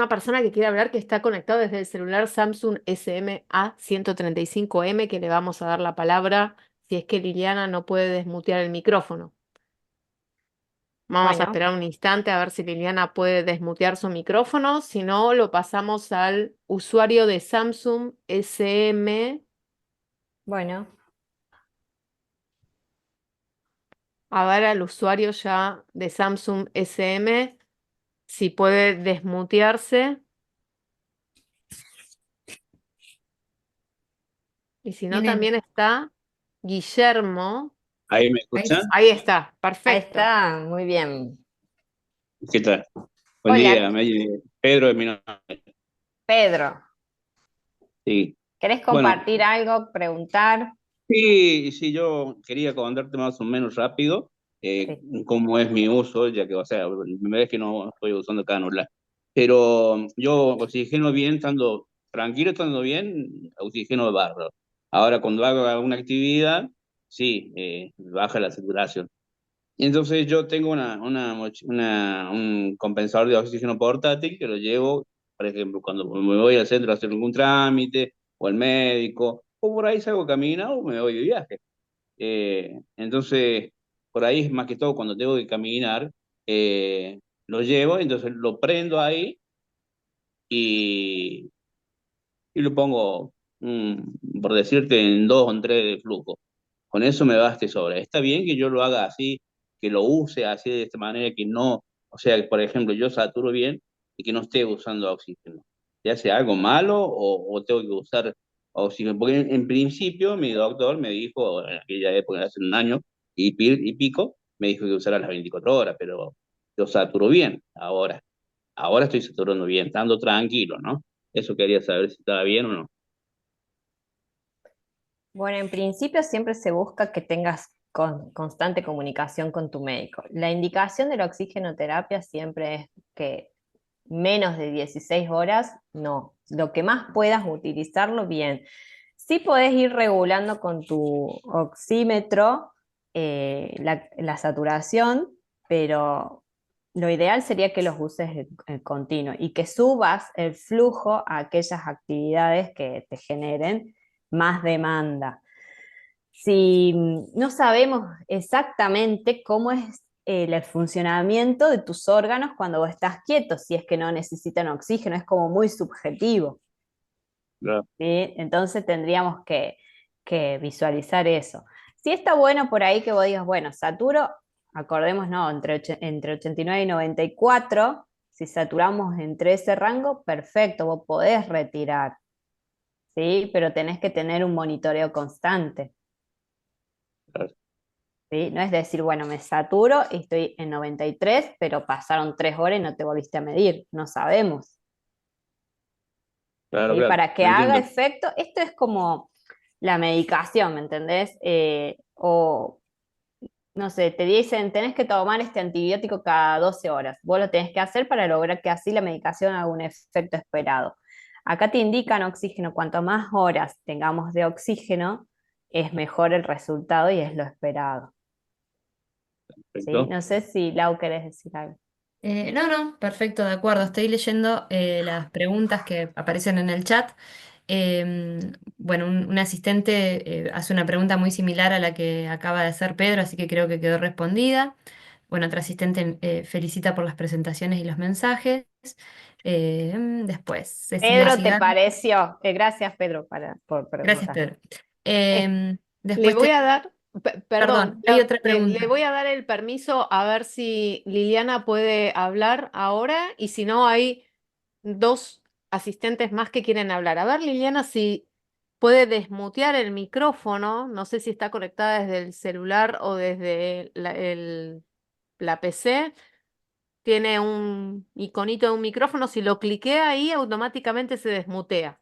persona que quiere hablar que está conectado desde el celular Samsung SMA135M, que le vamos a dar la palabra si es que Liliana no puede desmutear el micrófono. Vamos a Bueno, esperar un instante a ver si Liliana puede desmutear su micrófono. Si no, lo pasamos al usuario de Samsung SM. bueno, A ver al usuario ya de Samsung SM si puede desmutearse. Y si no, Tienen, también está Guillermo. ¿Ahí me ahí, escuchan? Ahí está, ahí perfecto. está, muy bien. ¿Qué tal? Buen Hola, día, Pedro de mi nombre. Pedro, Sí. ¿querés Bueno, compartir algo, preguntar? sí, yo quería contarte más o menos rápido Sí. cómo es mi uso, ya que, o sea, me ves que no estoy usando cánula. Pero yo oxigeno bien, estando tranquilo, estando bien, oxigeno de barro. Ahora, cuando hago alguna actividad, sí, baja la saturación. Y entonces yo tengo un compensador de oxígeno portátil que lo llevo, por ejemplo, cuando me voy al centro a hacer algún trámite, o al médico, o por ahí salgo a caminar o me voy de viaje. Entonces, por ahí es más que todo cuando tengo que caminar, lo llevo, entonces lo prendo ahí y, y lo pongo, por decirte, en 2 o 3 de flujo. Con eso me basta y sobra. Está bien que yo lo haga así, que lo use así de esta manera, que no, o sea, que por ejemplo yo saturo bien y que no esté usando oxígeno. ¿Te hace algo malo o tengo que usar oxígeno? Porque en principio mi doctor me dijo, en aquella época, hace un año y pico, me dijo que usara las 24 horas, pero yo saturo bien ahora. Ahora estoy saturando bien, estando tranquilo, ¿no? Eso quería saber si estaba bien o no. Bueno, en principio siempre se busca que tengas constante comunicación con tu médico. La indicación de la oxigenoterapia siempre es que menos de 16 horas, no. Lo que más puedas utilizarlo, bien. Sí podés ir regulando con tu oxímetro la saturación, pero lo ideal sería que los uses en continuo y que subas el flujo a aquellas actividades que te generen más demanda. Si no sabemos exactamente cómo es el funcionamiento de tus órganos cuando vos estás quieto, si es que no necesitan oxígeno, es como muy subjetivo, Claro, ¿sí? Entonces tendríamos que visualizar eso. Si está bueno por ahí que vos digas, bueno, saturo, acordemos, no, entre 89 y 94, si saturamos entre ese rango, perfecto, vos podés retirar, ¿sí? Pero tenés que tener un monitoreo constante. claro, ¿Sí? No es decir, bueno, me saturo y estoy en 93, pero pasaron 3 horas y no te volviste a medir. No sabemos. claro, ¿Sí? claro, Para que haga entiendo. efecto, esto es como la medicación, ¿me entendés? O no sé, te dicen, tenés que tomar este antibiótico cada 12 horas. Vos lo tenés que hacer para lograr que así la medicación haga un efecto esperado. Acá te indican oxígeno. Cuanto más horas tengamos de oxígeno, es mejor el resultado y es lo esperado. ¿Sí? Perfecto. No sé si Lau querés decir algo. No, no, perfecto, de acuerdo. Estoy leyendo las preguntas que aparecen en el chat. Bueno, un asistente hace una pregunta muy similar a la que acaba de hacer Pedro, así que creo que quedó respondida. Bueno, otro asistente felicita por las presentaciones y los mensajes. Después, Cecilia Pedro, ¿te Cigar. pareció? Gracias, Pedro, por Gracias, preguntar. Pedro. Eh, le Después voy a dar, perdón, perdón, hay otra le pregunta. voy a dar el permiso a ver si Liliana puede hablar ahora y si no hay dos asistentes más que quieren hablar. A ver, Liliana, si puede desmutear el micrófono, no sé si está conectada desde el celular o desde la PC. Tiene un iconito de un micrófono, si lo cliquea ahí automáticamente se desmutea.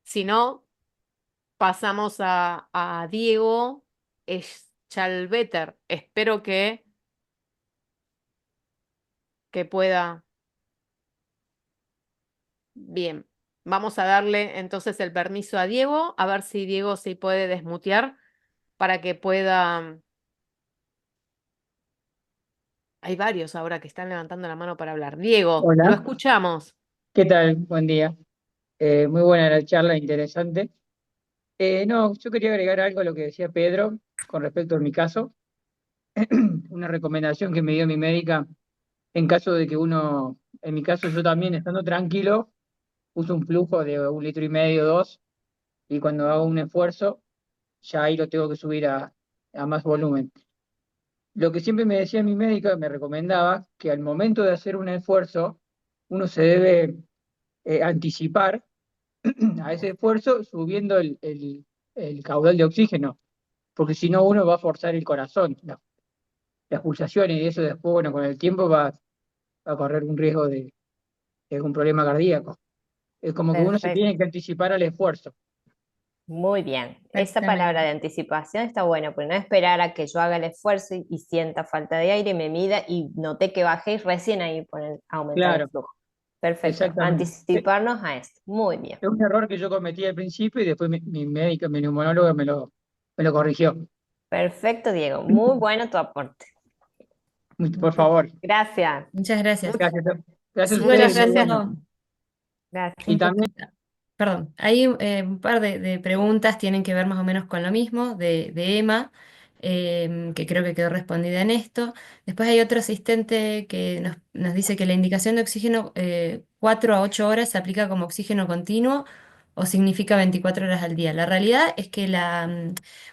Si no, pasamos a Diego Schalvetter. Espero que pueda. Bien. Vamos a darle entonces el permiso a Diego, a ver si Diego se puede desmutear para que pueda. Hay varios ahora que están levantando la mano para hablar. Diego, lo Hola, escuchamos. ¿qué tal? Buen día. Muy buena la charla, interesante. No, yo quería agregar algo a lo que decía Pedro con respecto a mi caso. Una recomendación que me dio mi médica en caso de que uno, en mi caso yo también estando tranquilo, uso un flujo de 1,5 litros, 2, y cuando hago un esfuerzo, ya ahí lo tengo que subir a más volumen. Lo que siempre me decía mi médica, me recomendaba que al momento de hacer un esfuerzo, uno se debe anticipar a ese esfuerzo subiendo el caudal de oxígeno, porque si no uno va a forzar el corazón, las pulsaciones, y eso después, bueno, con el tiempo va a correr un riesgo de algún problema cardíaco. Es como que uno se Perfecto. tiene que anticipar al esfuerzo. Muy bien. Esa palabra Exactamente. de anticipación está buena, porque no esperar a que yo haga el esfuerzo y sienta falta de aire, me mida y noté que bajé y recién ahí poner, aumentar el Claro, flujo. Perfecto. exactamente. Anticiparnos a esto. Muy bien. Es un error que yo cometí al principio y después mi médica, mi neumonóloga me lo corrigió. Perfecto, Diego. Muy bueno tu aporte. Por favor. Gracias. Muchas gracias. Much- Gracias, gracias a Sí, bueno, Muchas ustedes, muy gracias. bueno. yendo gracias. Y un también, poquito. Perdón, hay un par de preguntas, tienen que ver más o menos con lo mismo, de Emma, que creo que quedó respondida en esto. Después hay otro asistente que nos dice que la indicación de oxígeno 4 a 8 horas se aplica como oxígeno continuo o significa 24 horas al día. La realidad es que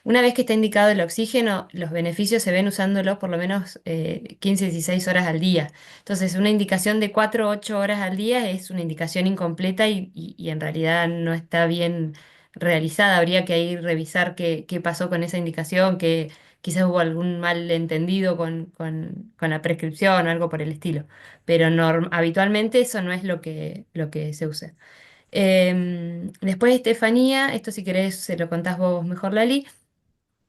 una vez que está indicado el oxígeno, los beneficios se ven usándolo por lo menos 15, 16 horas al día. Entonces, una indicación de 4 o 8 horas al día es una indicación incompleta y en realidad no está bien realizada. Habría que ir revisar qué pasó con esa indicación, que quizás hubo algún malentendido con la prescripción o algo por el estilo. Pero habitualmente eso no es lo que se usa. Después Estefanía, esto si querés se lo contás vos mejor, Lali.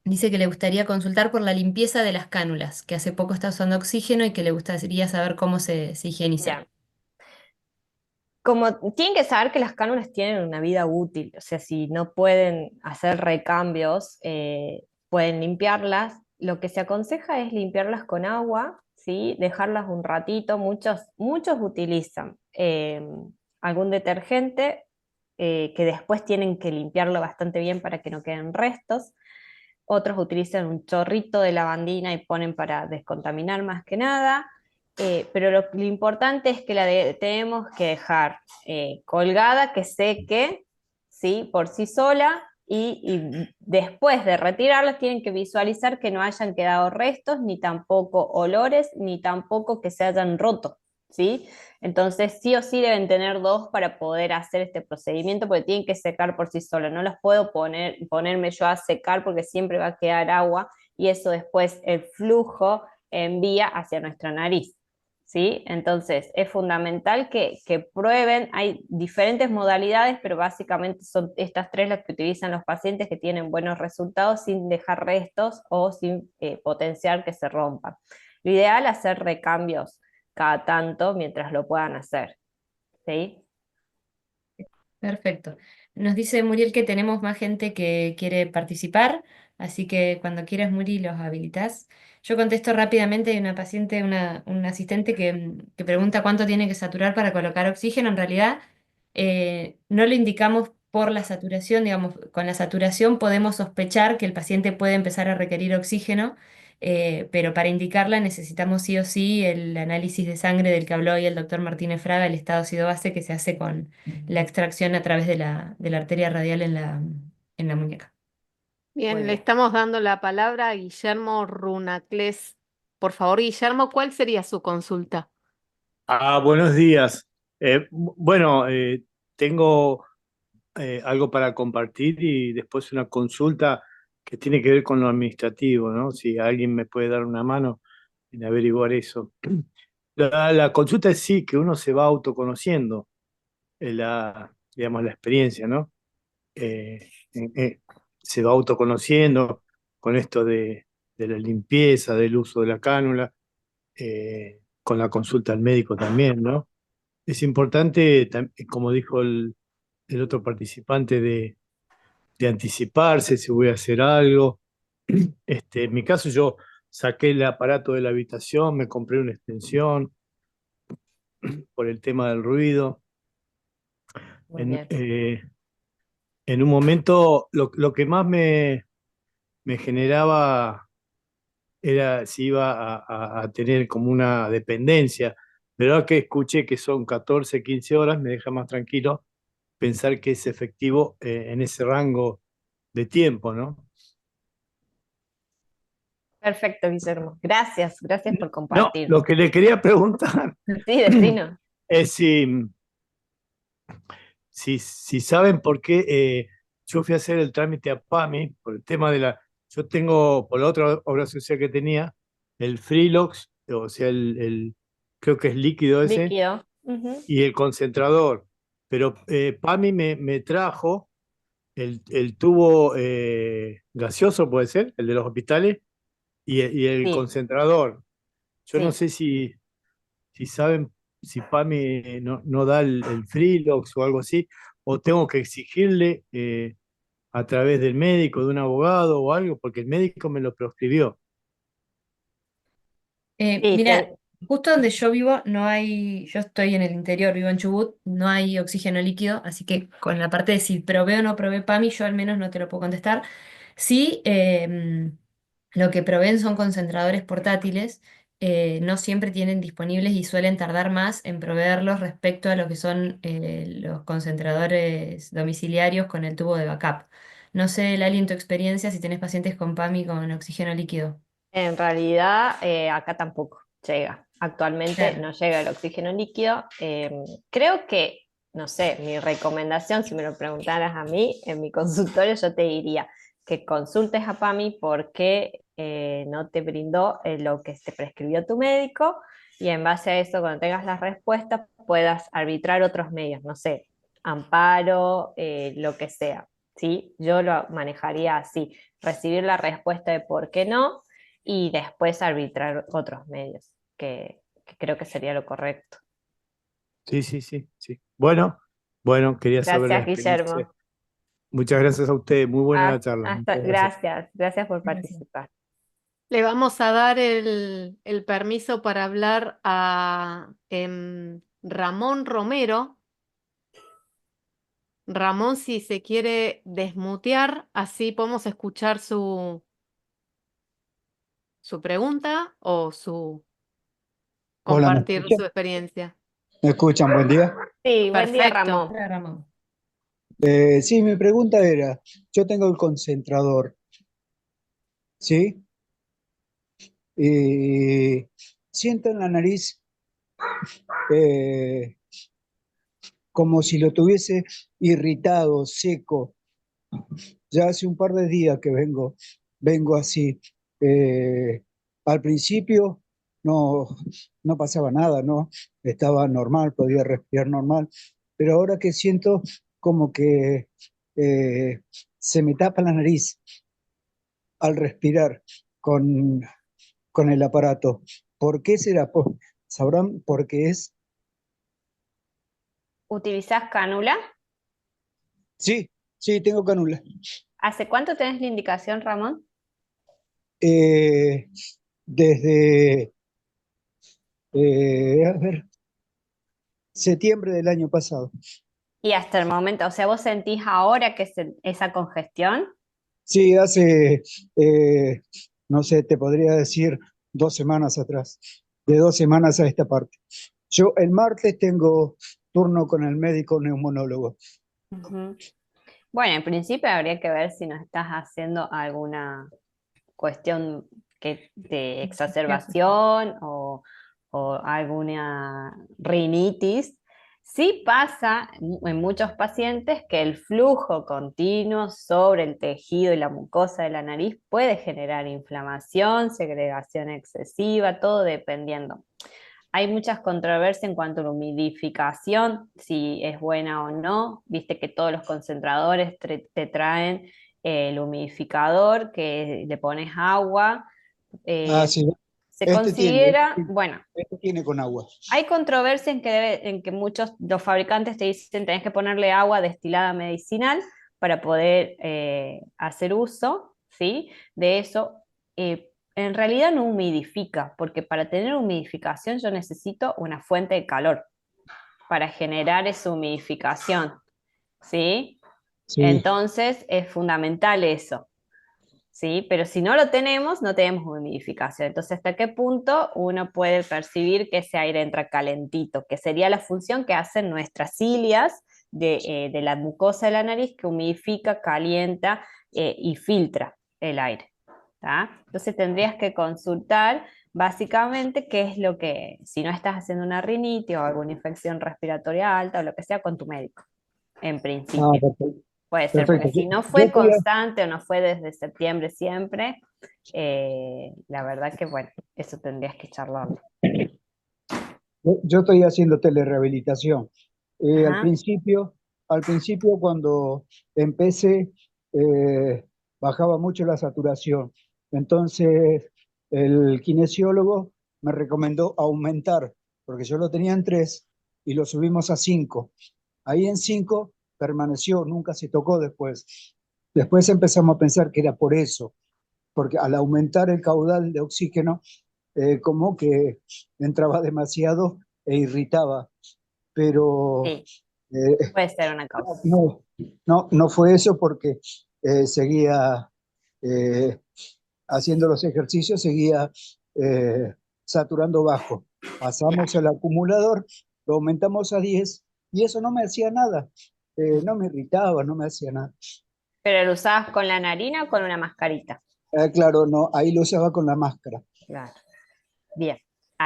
Dice que le gustaría consultar por la limpieza de las cánulas, que hace poco está usando oxígeno y que le gustaría saber cómo se higienizan. Bien. Como tienen que saber que las cánulas tienen una vida útil, o sea, si no pueden hacer recambios, pueden limpiarlas. Lo que se aconseja es limpiarlas con agua, ¿sí? Dejarlas un ratito. Muchos utilizan algún detergente que después tienen que limpiarlo bastante bien para que no queden restos. Otros utilizan un chorrito de lavandina y ponen para descontaminar más que nada. Pero lo importante es que tenemos que dejar colgada, que seque, ¿sí? Por sí sola, y después de retirarla tienen que visualizar que no hayan quedado restos, ni tampoco olores, ni tampoco que se hayan roto, ¿sí? Entonces sí o sí deben tener dos para poder hacer este procedimiento, porque tienen que secar por sí solos. No los puedo ponerme yo a secar porque siempre va a quedar agua y eso después el flujo envía hacia nuestra nariz. ¿sí? Entonces, es fundamental que prueben, hay diferentes modalidades, pero básicamente son estas tres las que utilizan los pacientes que tienen buenos resultados sin dejar restos o sin potenciar que se rompan. Lo ideal es hacer recambios cada tanto mientras lo puedan hacer, ¿sí? Perfecto. Nos dice Muriel que tenemos más gente que quiere participar, así que cuando quieras, Muri, los habilitas. Yo contesto rápidamente, hay una paciente, un asistente que pregunta cuánto tiene que saturar para colocar oxígeno. En realidad, no lo indicamos por la saturación, digamos, con la saturación podemos sospechar que el paciente puede empezar a requerir oxígeno, pero para indicarla necesitamos sí o sí el análisis de sangre del que habló hoy el doctor Martínez Fraga, el estado ácido-base que se hace con la extracción a través de la arteria radial en la muñeca. Muy Bien, le bien. estamos dando la palabra a Guillermo Runacles. Por favor, Guillermo, ¿cuál sería su consulta? Buenos días. Bueno, tengo algo para compartir y después una consulta que tiene que ver con lo administrativo, ¿no? Si alguien me puede dar una mano en averiguar eso. La consulta es sí, que uno se va autoconociendo, digamos, la experiencia, ¿no? Eh, eh, eh, Se va autoconociendo con esto de la limpieza, del uso de la cánula, con la consulta al médico también, ¿no? Es importante, como dijo el otro participante, de anticiparse si voy a hacer algo. En mi caso, yo saqué el aparato de la habitación, me compré una extensión por el tema del ruido. Muy En, bien. eh, en un momento, lo que más me generaba era si iba a tener como una dependencia, pero ahora que escuché que son 14 15 horas, me deja más tranquilo pensar que es efectivo en ese rango de tiempo, ¿no? Perfecto, Guillermo. Gracias, gracias por No, compartir. lo que le quería preguntar Sí, decinos. es si saben por qué yo fui a hacer el trámite a PAMI por el tema de yo tengo, por la otra obra social que tenía, el Freelox, o sea, creo que es líquido ese, Líquido. Ujú. y el concentrador. Pero PAMI me trajo el tubo gaseoso, puede ser, el de los hospitales, y el Sí, concentrador. Yo no sí. sé si saben si PAMI no da el Freelox o algo así, o tengo que exigirle a través del médico, de un abogado o algo, porque el médico me lo prescribió. Sí, Mira, justo donde yo vivo no hay, yo estoy en el interior, vivo en Chubut, no hay oxígeno líquido, así que con la parte de si probé o no probé PAMI, yo al menos no te lo puedo contestar. Sí, lo que proveen son concentradores portátiles, no siempre tienen disponibles y suelen tardar más en proveerlos respecto a lo que son los concentradores domiciliarios con el tubo de backup. No sé, Lali, en tu experiencia, si tenés pacientes con PAMI con oxígeno líquido. en realidad acá tampoco llega. Actualmente Claro. no llega el oxígeno líquido. Creo que, no sé, mi recomendación, si me lo preguntaras a mí, en mi consultorio yo te diría que consultes a PAMI porque no te brindó lo que te prescribió tu médico y en base a eso, cuando tengas las respuestas, puedas arbitrar otros medios, no sé, amparo, lo que sea. ¿Sí? Yo lo manejaría así, recibir la respuesta de por qué no y después arbitrar otros medios, que creo que sería lo correcto. Sí, sí, sí, sí. Bueno, quería saber la Gracias, experiencia. Guillermo. Muchas gracias a ustedes, muy buena la charla. Muchas gracias. Gracias, gracias por Gracias. participar. Le vamos a dar el permiso para hablar a Ramón Romero. Ramón, si se quiere desmutear, así podemos escuchar su pregunta o Hola, ¿me compartir escuchan? su experiencia. ¿Me escuchan? Buen día. Sí, buen día, Perfecto. Ramón. Hola, Ramón. Sí, mi pregunta era, yo tengo el concentrador, ¿sí? Y siento en la nariz eh, como si lo tuviese irritado, seco. Ya hace un par de días que vengo así. Al principio no, no pasaba nada, ¿no? Estaba normal, podía respirar normal, pero ahora que siento como que eh, se me tapa la nariz al respirar con, con el aparato. ¿Por qué será? ¿Sabrán por qué es? ¿Utilizás cánula? Sí, sí, tengo cánula. ¿Hace cuánto tenés la indicación, Ramón? Eh, desde, a ver, septiembre del año pasado. Y hasta el momento, o sea, ¿vos sentís ahora que esa congestión? Sí, hace, no sé, te podría decir 2 semanas atrás, de 2 semanas a esta parte. Yo el martes tengo turno con el médico neumonólogo. Ujú. Bueno, en principio habría que ver si nos estás haciendo alguna cuestión de exacerbación o alguna rinitis. Sí pasa en muchos pacientes que el flujo continuo sobre el tejido y la mucosa de la nariz puede generar inflamación, segregación excesiva, todo dependiendo. Hay muchas controversias en cuanto a la humidificación, si es buena o no. Viste que todos los concentradores te traen el humidificador, que le pones agua. Ah, eh, sí, Se considera, tiene, bueno, este tiene con agua. hay controversia en que muchos los fabricantes te dicen tenés que ponerle agua destilada medicinal para poder hacer uso, ¿sí? De eso. En realidad no humidifica, porque para tener humidificación yo necesito una fuente de calor para generar esa humidificación, ¿sí? Sí, Entonces es fundamental eso. ¿Sí? Pero si no lo tenemos, no tenemos humidificación. Entonces, ¿hasta qué punto uno puede percibir que ese aire entra calentito? Que sería la función que hacen nuestras cilias de la mucosa de la nariz, que humidifica, calienta y filtra el aire. ¿Tá? Entonces tendrías que consultar básicamente qué es lo que, si no estás haciendo una rinitis o alguna infección respiratoria alta o lo que sea, con tu médico, en ah, principio. perfecto. Puede ser, porque Perfecto. si no Yo fue estoy, constante o no fue desde septiembre siempre, la verdad que bueno, eso tendrías que charlarlo. yo estoy haciendo telerehabilitación. Eh, al Ajá. principio, al principio cuando empecé, eh, bajaba mucho la saturación. Entonces, el kinesiólogo me recomendó aumentar, porque yo lo tenía en 3 y lo subimos a 5. Ahí en 5 permaneció, nunca se tocó después. Después empezamos a pensar que era por eso, porque al aumentar el caudal de oxígeno, como que entraba demasiado e irritaba, pero Sí, eh, puede ser una causa. no, no fue eso porque seguía eh, haciendo los ejercicios, seguía saturando bajo. Pasamos Claro. el acumulador, lo aumentamos a 10 y eso no me hacía nada, no me irritaba, no me hacía nada. ¿Pero lo usabas con la narina o con una mascarita? Claro, no, ahí lo usaba con la máscara. Claro. Bien,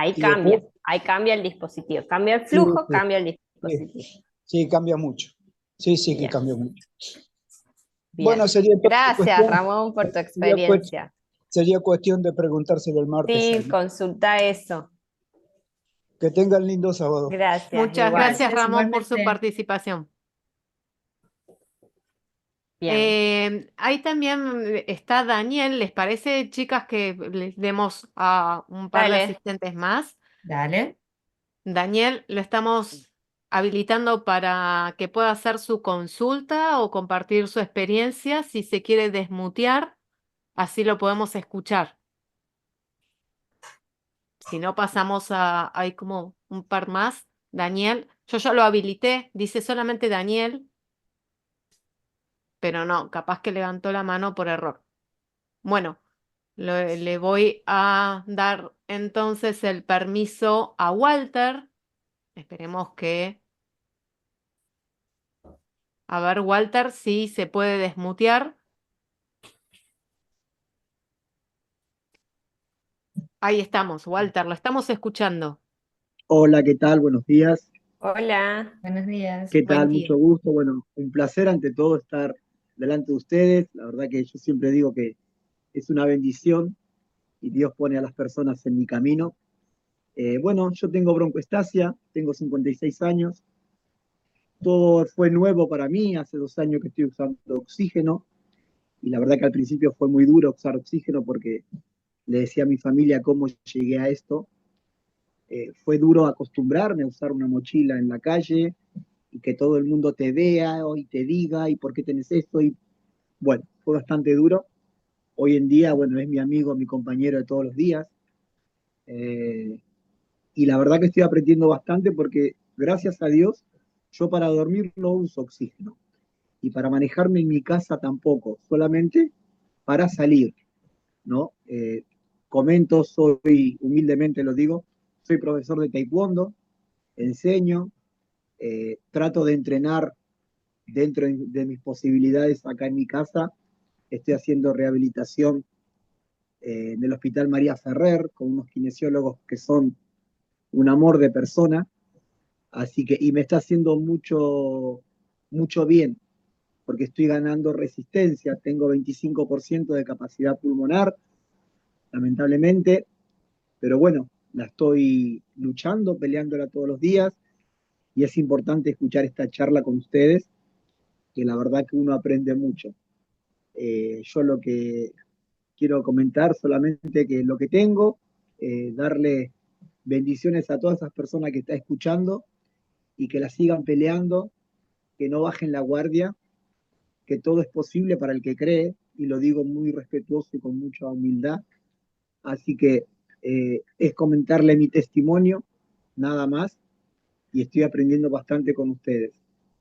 Y después, ahí cambia el dispositivo. Cambia el sí, flujo, sí, cambia el sí, dispositivo. sí, cambia mucho. Sí, sí que Bien, cambia mucho. bien. Bueno, sería entonces Gracias, cuestión, Ramón, por tu sería, cuest- experiencia. sería cuestión de preguntárselo el martes Sí, al médico. consulta eso. Que tengan lindo sábado. Gracias, Muchas igual. gracias, Gracias, Ramón, por su igualmente. participación. Bien, Ahí también está Daniel. ¿Les parece, chicas, que les demos a un par de dale. asistentes más? Dale. Daniel, lo estamos habilitando para que pueda hacer su consulta o compartir su experiencia. Si se quiere desmutear, así lo podemos escuchar. Si no, pasamos hay como un par más. Daniel, yo ya lo habilité, dice solamente Daniel, pero no, capaz que levantó la mano por error. Bueno, le voy a dar entonces el permiso a Walter. Esperemos que... A ver, Walter, si se puede desmutear. Ahí estamos, Walter, lo estamos escuchando. Hola, ¿qué tal? Buenos días. Hola. Buenos días. ¿Qué Buen tal? día. Mucho gusto. Bueno, un placer ante todo estar delante de ustedes. La verdad que yo siempre digo que es una bendición y Dios pone a las personas en mi camino. Bueno, yo tengo broncoestasia, tengo 56 años. Todo fue nuevo para mí, hace 2 años que estoy usando oxígeno, y la verdad que al principio fue muy duro usar oxígeno porque le decía a mi familia cómo llegué a esto. Fue duro acostumbrarme a usar una mochila en la calle y que todo el mundo te vea y te diga y por qué tenés esto. Y bueno, fue bastante duro. Hoy en día, bueno, es mi amigo, mi compañero de todos los días. Eh, y la verdad que estoy aprendiendo bastante porque, gracias a Dios, yo para dormir no uso oxígeno. Y para manejarme en mi casa tampoco, solamente para salir, ¿no? Comento, soy, humildemente lo digo, soy profesor de taekwondo, enseño, trato de entrenar dentro de mis posibilidades acá en mi casa. Estoy haciendo rehabilitación en el Hospital María Ferrer con unos kinesiólogos que son un amor de persona, así que, y me está haciendo mucho bien, porque estoy ganando resistencia, tengo 25% de capacidad pulmonar, lamentablemente, pero bueno, la estoy luchando, peleándola todos los días, y es importante escuchar esta charla con ustedes, que la verdad que uno aprende mucho. Yo lo que quiero comentar solamente que lo que tengo, darle bendiciones a todas esas personas que están escuchando y que la sigan peleando, que no bajen la guardia, que todo es posible para el que cree, y lo digo muy respetuoso y con mucha humildad. Así que es comentarle mi testimonio, nada más, y estoy aprendiendo bastante con ustedes.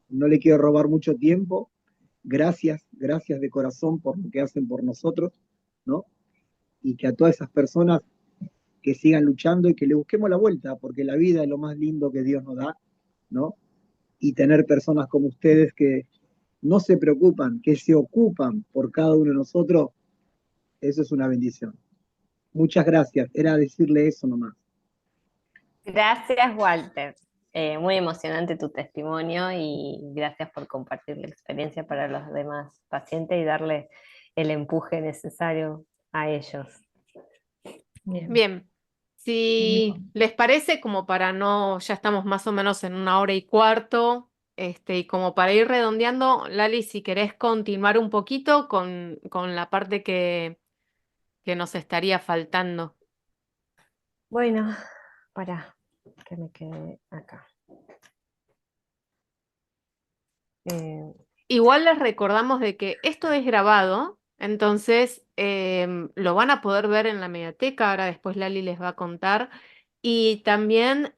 No le quiero robar mucho tiempo. Gracias, gracias de corazón por lo que hacen por nosotros, ¿no? Y que a todas esas personas que sigan luchando y que le busquemos la vuelta, porque la vida es lo más lindo que Dios nos da, ¿no? Y tener personas como ustedes que no se preocupan, que se ocupan por cada uno de nosotros, eso es una bendición. Muchas gracias, era decirle eso nomás. Gracias, Walter. Muy emocionante tu testimonio y gracias por compartir la experiencia para los demás pacientes y darle el empuje necesario a ellos. Bien. Bien, si les parece, como para no, ya estamos más o menos en 1 hora y cuarto, y como para ir redondeando, Lali, si querés continuar un poquito con la parte que nos estaría faltando. Bueno, para que me quede acá. Igual les recordamos de que esto es grabado, entonces lo van a poder ver en la mediateca, ahora después Lali les va a contar, y también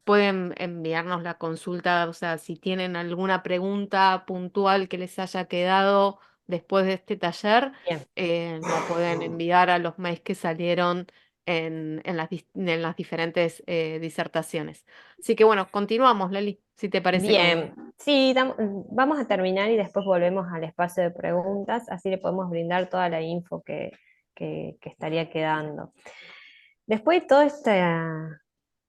pueden enviarnos la consulta, o sea, si tienen alguna pregunta puntual que les haya quedado después de este taller, Bien. la pueden enviar a los mails que salieron en las diferentes disertaciones. Así que bueno, continuamos, Lali, si te parece cómodo. Bien, sí, vamos a terminar y después volvemos al espacio de preguntas, así le podemos brindar toda la info que estaría quedando. Después de toda esta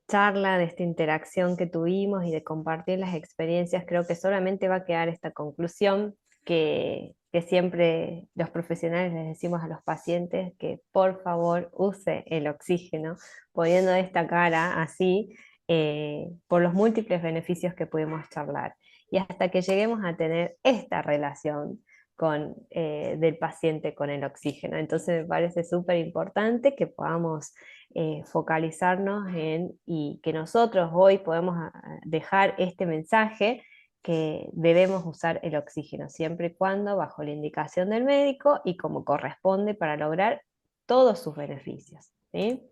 charla, de esta interacción que tuvimos y de compartir las experiencias, creo que solamente va a quedar esta conclusión que siempre los profesionales les decimos a los pacientes, que por favor use el oxígeno, poniendo esta cara así, por los múltiples beneficios que pudimos charlar. Y hasta que lleguemos a tener esta relación del paciente con el oxígeno. Entonces me parece súper importante que podamos focalizarnos y que nosotros hoy podemos dejar este mensaje que debemos usar el oxígeno siempre y cuando bajo la indicación del médico y como corresponde para lograr todos sus beneficios, ¿sí?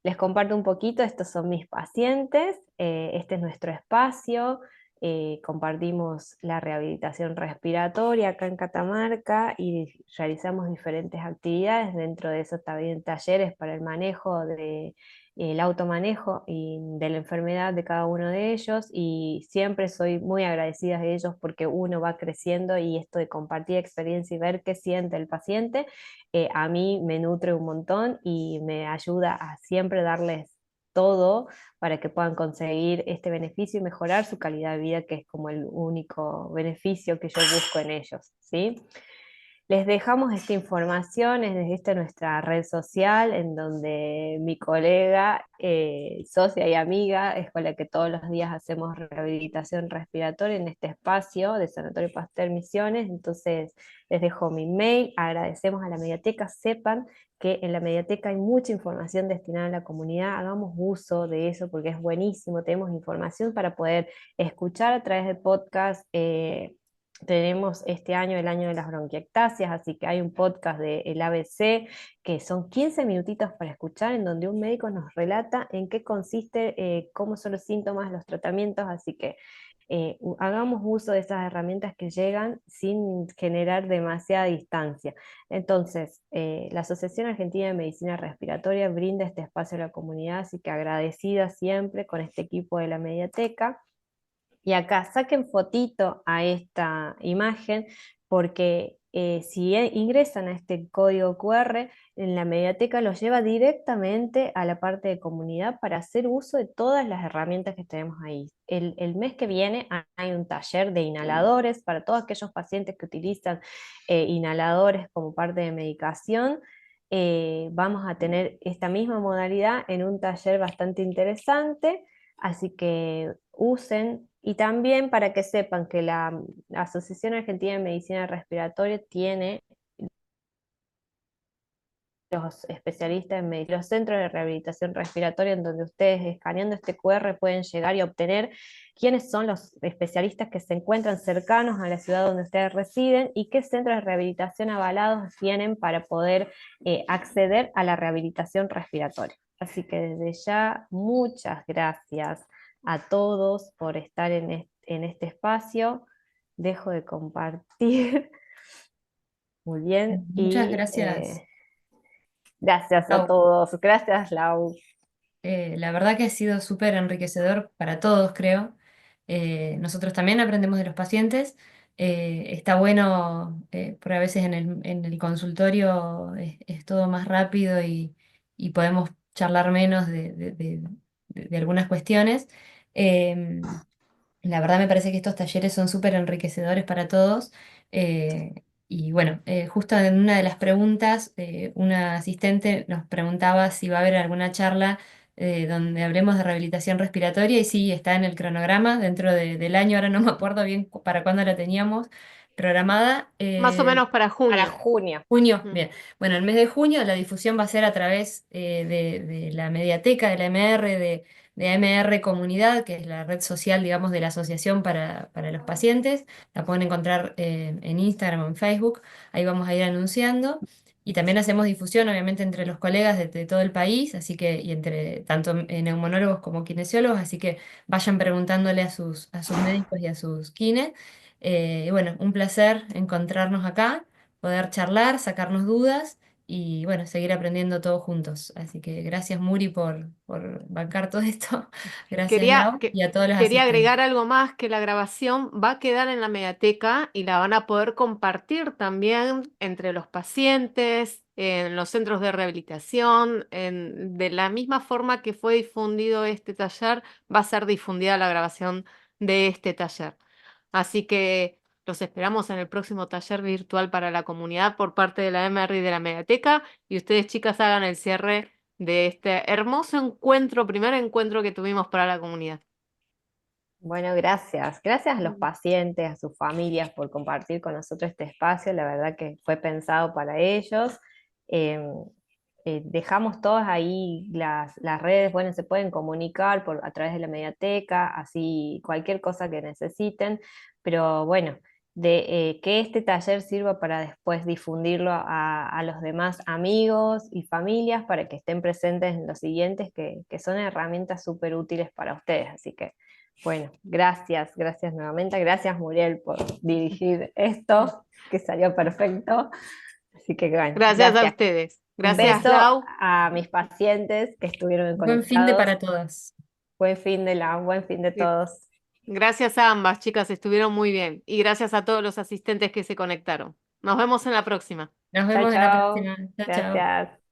Les comparto un poquito, estos son mis pacientes, este es nuestro espacio, compartimos la rehabilitación respiratoria acá en Catamarca y realizamos diferentes actividades, dentro de eso también talleres para el manejo el automanejo y de la enfermedad de cada uno de ellos, y siempre soy muy agradecida de ellos porque uno va creciendo y esto de compartir experiencia y ver qué siente el paciente, a mí me nutre un montón y me ayuda a siempre darles todo para que puedan conseguir este beneficio y mejorar su calidad de vida, que es como el único beneficio que yo busco en ellos, ¿sí? Les dejamos esta información, es esta nuestra red social, en donde mi colega, socia y amiga, es con la que todos los días hacemos rehabilitación respiratoria en este espacio de Sanatorio Pasteur Misiones. Entonces, les dejo mi mail, agradecemos a la Mediateca, sepan que en la Mediateca hay mucha información destinada a la comunidad, hagamos uso de eso porque es buenísimo, tenemos información para poder escuchar a través de podcast. Tenemos este año el año de las bronquiectasias, así que hay un podcast de el ABC que son 15 minutitos para escuchar, en donde un médico nos relata en qué consiste, cómo son los síntomas, los tratamientos, así que hagamos uso de esas herramientas que llegan sin generar demasiada distancia. Entonces, la Asociación Argentina de Medicina Respiratoria brinda este espacio a la comunidad, así que agradecida siempre con este equipo de la Mediateca. Y acá saquen fotito a esta imagen, porque si ingresan a este código QR, en la Mediateca los lleva directamente a la parte de comunidad para hacer uso de todas las herramientas que tenemos ahí. El mes que viene hay un taller de inhaladores para todos aquellos pacientes que utilizan inhaladores como parte de medicación. Vamos a tener esta misma modalidad en un taller bastante interesante, así que usen. Y también para que sepan que la Asociación Argentina de Medicina Respiratoria tiene los especialistas en medicina, los centros de rehabilitación respiratoria, en donde ustedes escaneando este QR pueden llegar y obtener quiénes son los especialistas que se encuentran cercanos a la ciudad donde ustedes residen y qué centros de rehabilitación avalados tienen para poder acceder a la rehabilitación respiratoria. Así que desde ya, muchas gracias a todos por estar en este espacio. Dejo de compartir. Muy bien. Muchas Y gracias, gracias a Lau. todos. Gracias, Lau. La verdad que ha sido súper enriquecedor para todos, creo. Nosotros también aprendemos de los pacientes. Está bueno, porque a veces en el consultorio es todo más rápido y podemos charlar menos de algunas cuestiones. Eh, la verdad me parece que estos talleres son súper enriquecedores para todos. Y bueno, justo en una de las preguntas, una asistente nos preguntaba si va a haber alguna charla donde hablemos de rehabilitación respiratoria y sí, está en el cronograma dentro del año, ahora no me acuerdo bien para cuándo la teníamos programada. Más o menos para Para junio. junio. Junio, bien. Bueno, el mes de junio la difusión va a ser a través de la Mediateca, de la MR, de AMR Comunidad, que es la red social, digamos, de la asociación para los pacientes. La pueden encontrar en Instagram o en Facebook. Ahí vamos a ir anunciando. Y también hacemos difusión, obviamente, entre los colegas de todo el país, así que, y entre tanto neumonólogos como kinesiólogos, así que vayan preguntándole a sus médicos y a sus kines. Y bueno, un placer encontrarnos acá, poder charlar, sacarnos dudas y bueno, seguir aprendiendo todos juntos. Así que gracias Muri por bancar todo esto. Gracias Quería, Lau y a todos los quería asistentes. agregar algo más, que la grabación va a quedar en la Mediateca y la van a poder compartir también entre los pacientes, en los centros de rehabilitación, de la misma forma que fue difundido este taller, va a ser difundida la grabación de este taller. Así que los esperamos en el próximo taller virtual para la comunidad por parte de la MR y de la Mediateca, y ustedes, chicas, hagan el cierre de este hermoso encuentro, primer encuentro que tuvimos para la comunidad. Bueno, gracias. Gracias a los pacientes, a sus familias por compartir con nosotros este espacio. La verdad que fue pensado para ellos. Eh, dejamos todas ahí las redes, bueno, se pueden comunicar a través de la Mediateca, así cualquier cosa que necesiten, pero bueno, que este taller sirva para después difundirlo a los demás amigos y familias para que estén presentes en los siguientes, que son herramientas súper útiles para ustedes. Así que, bueno, gracias nuevamente, gracias Muriel por dirigir esto, que salió perfecto. Así que bueno, Gracias a gracias. ustedes. Un Gracias, beso Lau. a mis pacientes que estuvieron Buen fin de conectados. para todas. Buen fin buen fin de todos. Gracias a ambas, chicas, estuvieron muy bien. Y gracias a todos los asistentes que se conectaron. Nos vemos en la próxima. Nos Chao, vemos en la chao. próxima. Chao, chao. Gracias.